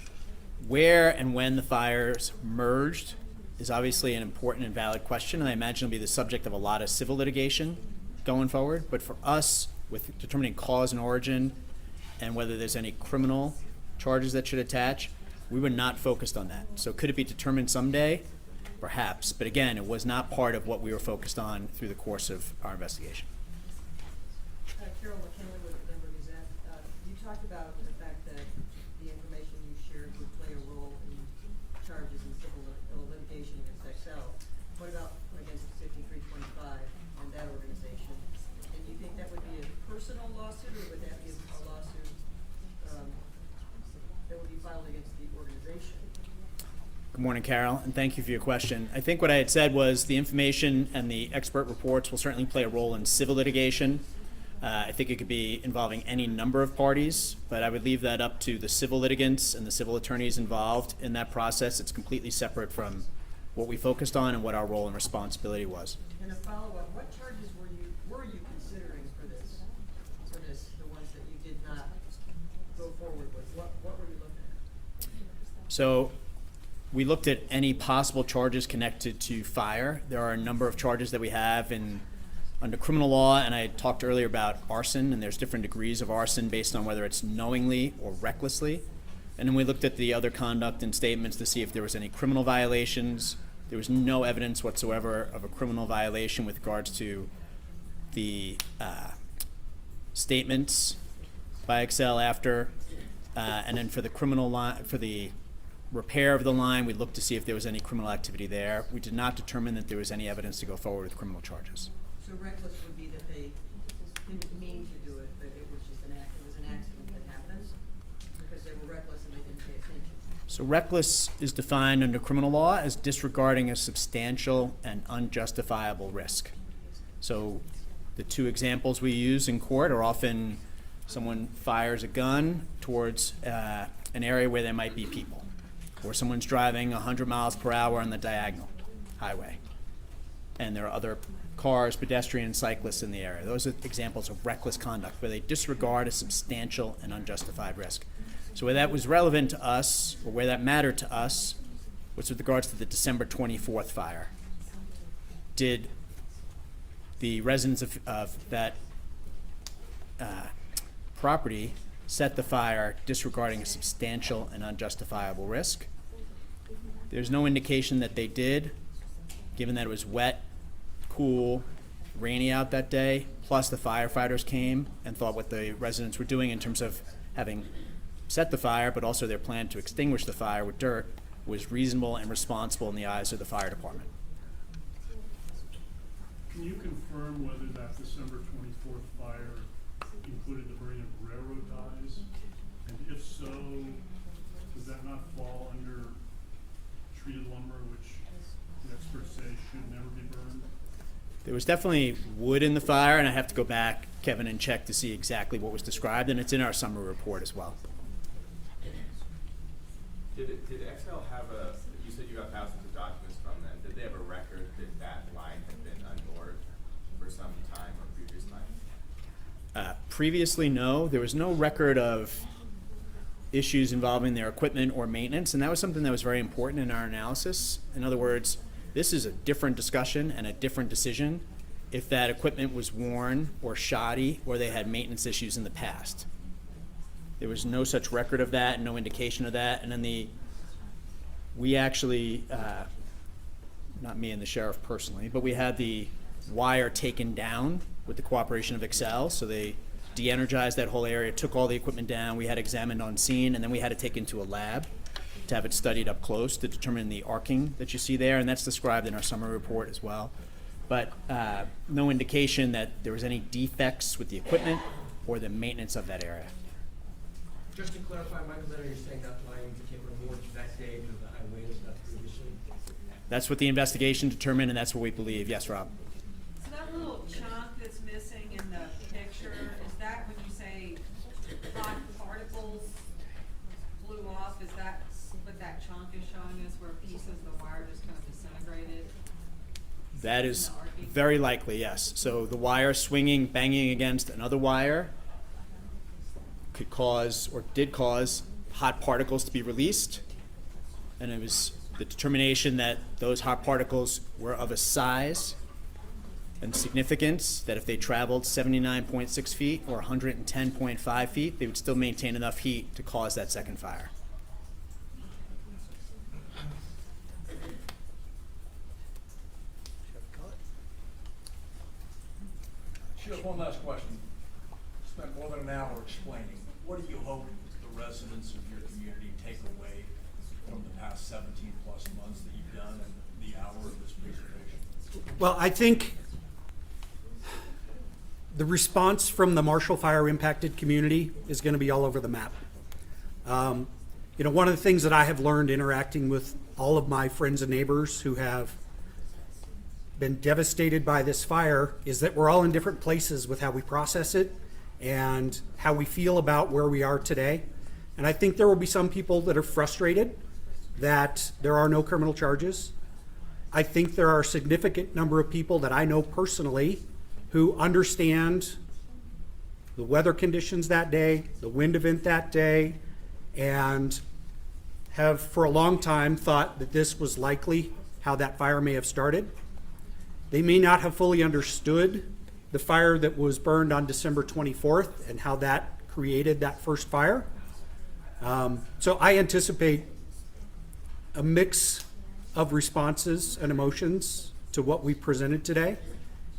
Speaker 2: Where and when the fires merged is obviously an important and valid question, and I imagine it'll be the subject of a lot of civil litigation going forward. But for us, with determining cause and origin and whether there's any criminal charges that should attach, we were not focused on that. So could it be determined someday? Perhaps. But again, it was not part of what we were focused on through the course of our investigation.
Speaker 12: Carol McKinley with the Denver Gazette. You talked about the fact that the information you shared would play a role in charges in civil litigation against Excel. What about against 5325 and that organization? And you think that would be a personal lawsuit, or would that be a lawsuit that would be filed against the organization?
Speaker 2: Good morning, Carol, and thank you for your question. I think what I had said was the information and the expert reports will certainly play a role in civil litigation. I think it could be involving any number of parties, but I would leave that up to the civil litigants and the civil attorneys involved in that process. It's completely separate from what we focused on and what our role and responsibility was.
Speaker 12: And a follow-up, what charges were you considering for this, the ones that you did not go forward with? What were you looking at?
Speaker 2: So we looked at any possible charges connected to fire. There are a number of charges that we have under criminal law, and I talked earlier about arson, and there's different degrees of arson based on whether it's knowingly or recklessly. And then we looked at the other conduct and statements to see if there was any criminal violations. There was no evidence whatsoever of a criminal violation with regards to the statements by Excel after, and then for the criminal line, for the repair of the line, we looked to see if there was any criminal activity there. We did not determine that there was any evidence to go forward with criminal charges.
Speaker 12: So reckless would be that they didn't mean to do it, but it was just an accident that happened because they were reckless and they didn't pay attention.
Speaker 2: So reckless is defined under criminal law as disregarding a substantial and unjustifiable risk. So the two examples we use in court are often someone fires a gun towards an area where there might be people, or someone's driving 100 miles per hour on the diagonal highway, and there are other cars, pedestrians, cyclists in the area. Those are examples of reckless conduct where they disregard a substantial and unjustified risk. So where that was relevant to us, or where that mattered to us, was with regards to the December 24th fire. Did the residents of that property set the fire disregarding a substantial and unjustifiable risk? There's no indication that they did, given that it was wet, cool, rainy out that day, plus the firefighters came and thought what the residents were doing in terms of having set the fire, but also their plan to extinguish the fire with dirt, was reasonable and responsible in the eyes of the fire department.
Speaker 7: Can you confirm whether that December 24th fire included the burning of railroad ties? And if so, does that not fall under treated lumber, which the experts say should never be burned?
Speaker 2: There was definitely wood in the fire, and I have to go back, Kevin, and check to see exactly what was described, and it's in our summary report as well.
Speaker 8: Did Excel have you said you got thousands of documents from them, did they have a record that that line had been unmoored for some time or previous time?
Speaker 2: Previously, no. There was no record of issues involving their equipment or maintenance, and that was something that was very important in our analysis. In other words, this is a different discussion and a different decision if that equipment was worn or shoddy or they had maintenance issues in the past. There was no such record of that, no indication of that. And then we actually, not me and the sheriff personally, but we had the wire taken down with the cooperation of Excel. So they de-energized that whole area, took all the equipment down. We had examined on scene, and then we had it taken to a lab to have it studied up close to determine the arcing that you see there, and that's described in our summary report as well. But no indication that there was any defects with the equipment or the maintenance of that area.
Speaker 3: Just to clarify, Michael, that you're saying that line became removed that day to the highway and stuff previously?
Speaker 2: That's what the investigation determined, and that's what we believe. Yes, Rob?
Speaker 5: So that little chunk that's missing in the picture, is that when you say hot particles flew that chunk is showing us where pieces of the wire just kind of disintegrated?
Speaker 2: That is
Speaker 5: In the arcing?
Speaker 2: very likely, yes. So the wire swinging, banging against another wire could cause, or did cause, hot particles to be released. And it was the determination that those hot particles were of a size and significance that if they traveled 79.6 feet or 110.5 feet, they would still maintain enough heat to cause that second fire.
Speaker 4: Sheriff, one last question. Spent more than an hour explaining. What do you hope the residents of your community take away from the past 17 plus months that you've done and the hour of this presentation?
Speaker 1: Well, I think the response from the Marshall Fire impacted community is going to be all over the map. One of the things that I have learned interacting with all of my friends and neighbors who have been devastated by this fire is that we're all in different places with how we process it and how we feel about where we are today. And I think there will be some people that are frustrated that there are no criminal charges. I think there are a significant number of people that I know personally who understand the weather conditions that day, the wind event that day, and have for a long time thought that this was likely how that fire may have started. They may not have fully understood the fire that was burned on December 24th and how that created that first fire. So I anticipate a mix of responses and emotions to what we presented today.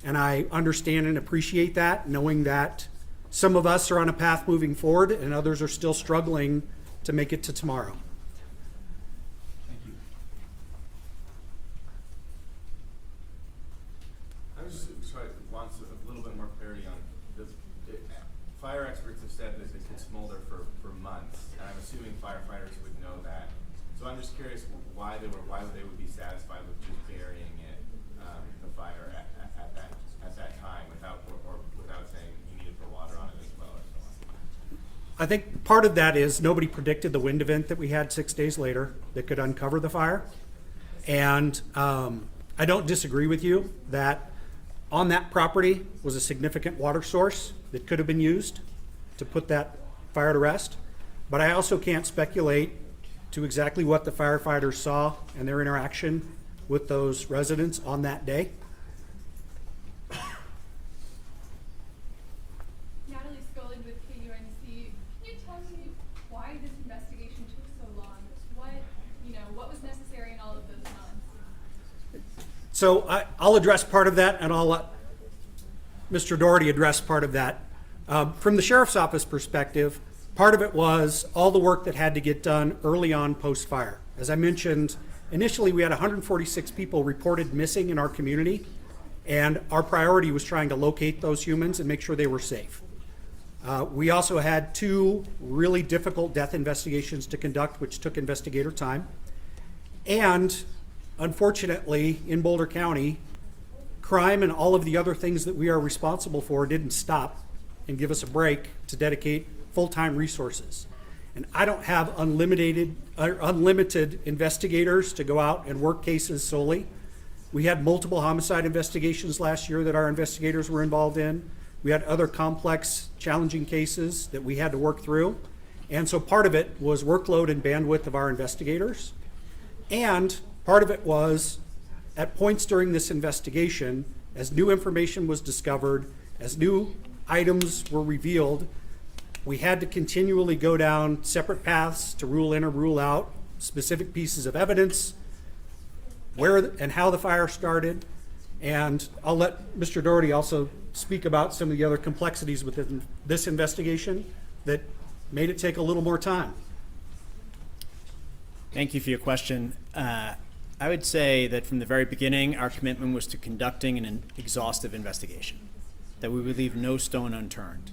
Speaker 1: And I understand and appreciate that, knowing that some of us are on a path moving forward and others are still struggling to make it to tomorrow.
Speaker 4: Thank you.
Speaker 8: I was just trying to want a little bit more clarity on this. Fire experts have said that it could smolder for months, and I'm assuming firefighters would know that. So I'm just curious why they would be satisfied with just burying it, the fire at that time without saying you need to put water on it as well or so on.
Speaker 1: I think part of that is nobody predicted the wind event that we had 6 days later that could uncover the fire. And I don't disagree with you that on that property was a significant water source that could have been used to put that fire to rest. But I also can't speculate to exactly what the firefighters saw and their interaction with those residents on that day.
Speaker 13: Natalie Scully with KUNC. Can you tell me why this investigation took so long? What was necessary in all of those months?
Speaker 1: So I'll address part of that, and I'll let Mr. Doherty address part of that. From the sheriff's office perspective, part of it was all the work that had to get done early on post-fire. As I mentioned, initially we had 146 people reported missing in our community, and our priority was trying to locate those humans and make sure they were safe. We also had 2 really difficult death investigations to conduct, which took investigator time. And unfortunately, in Boulder County, crime and all of the other things that we are responsible for didn't stop and give us a break to dedicate full-time resources. And I don't have unlimited investigators to go out and work cases solely. We had multiple homicide investigations last year that our investigators were involved in. We had other complex, challenging cases that we had to work through. And so part of it was workload and bandwidth of our investigators. And part of it was at points during this investigation, as new information was discovered, as new items were revealed, we had to continually go down separate paths to rule in or rule out specific pieces of evidence, where and how the fire started. And I'll let Mr. Doherty also speak about some of the other complexities within this investigation that made it take a little more time.
Speaker 2: Thank you for your question. I would say that from the very beginning, our commitment was to conducting an exhaustive investigation, that we would leave no stone unturned.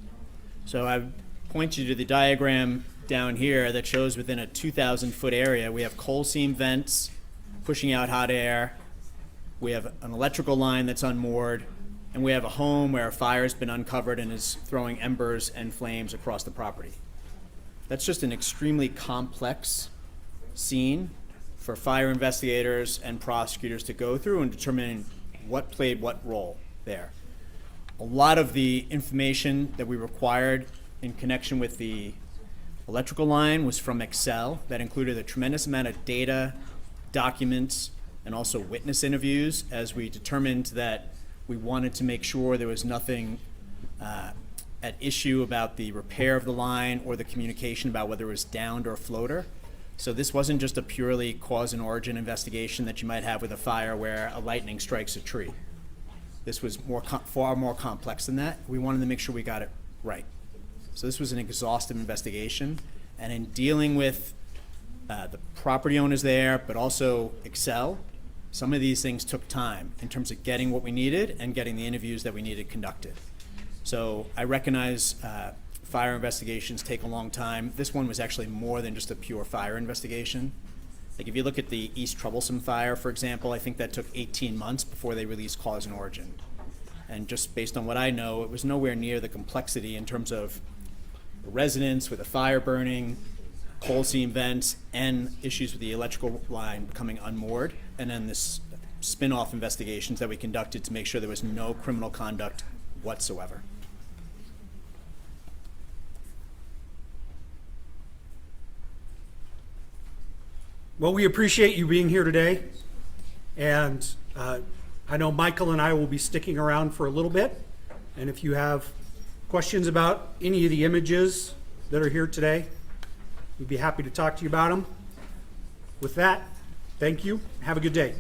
Speaker 2: So I point you to the diagram down here that shows within a 2,000-foot area, we have coal seam vents pushing out hot air, we have an electrical line that's unmoored, and we have a home where a fire has been uncovered and is throwing embers and flames across the property. That's just an extremely complex scene for fire investigators and prosecutors to go through and determine what played what role there. A lot of the information that we required in connection with the electrical line was from Excel. That included a tremendous amount of data, documents, and also witness interviews, as we determined that we wanted to make sure there was nothing at issue about the repair of the line or the communication about whether it was downed or floater. So this wasn't just a purely cause and origin investigation that you might have with a fire where a lightning strikes a tree. This was far more complex than that. We wanted to make sure we got it right. So this was an exhaustive investigation. And in dealing with the property owners there, but also Excel, some of these things took time in terms of getting what we needed and getting the interviews that we needed conducted. So I recognize fire investigations take a long time. This one was actually more than just a pure fire investigation. Like if you look at the East Troublesome fire, for example, I think that took 18 months before they released cause and origin. And just based on what I know, it was nowhere near the complexity in terms of residents with a fire burning, coal seam vents, and issues with the electrical line becoming unmoored, and then this spin-off investigations that we conducted to make sure there was no criminal conduct whatsoever.
Speaker 1: Well, we appreciate you being here today, and I know Michael and I will be sticking around for a little bit, and if you have questions about any of the images that are here today, we'd be happy to talk to you about them. With that, thank you. Have a good day.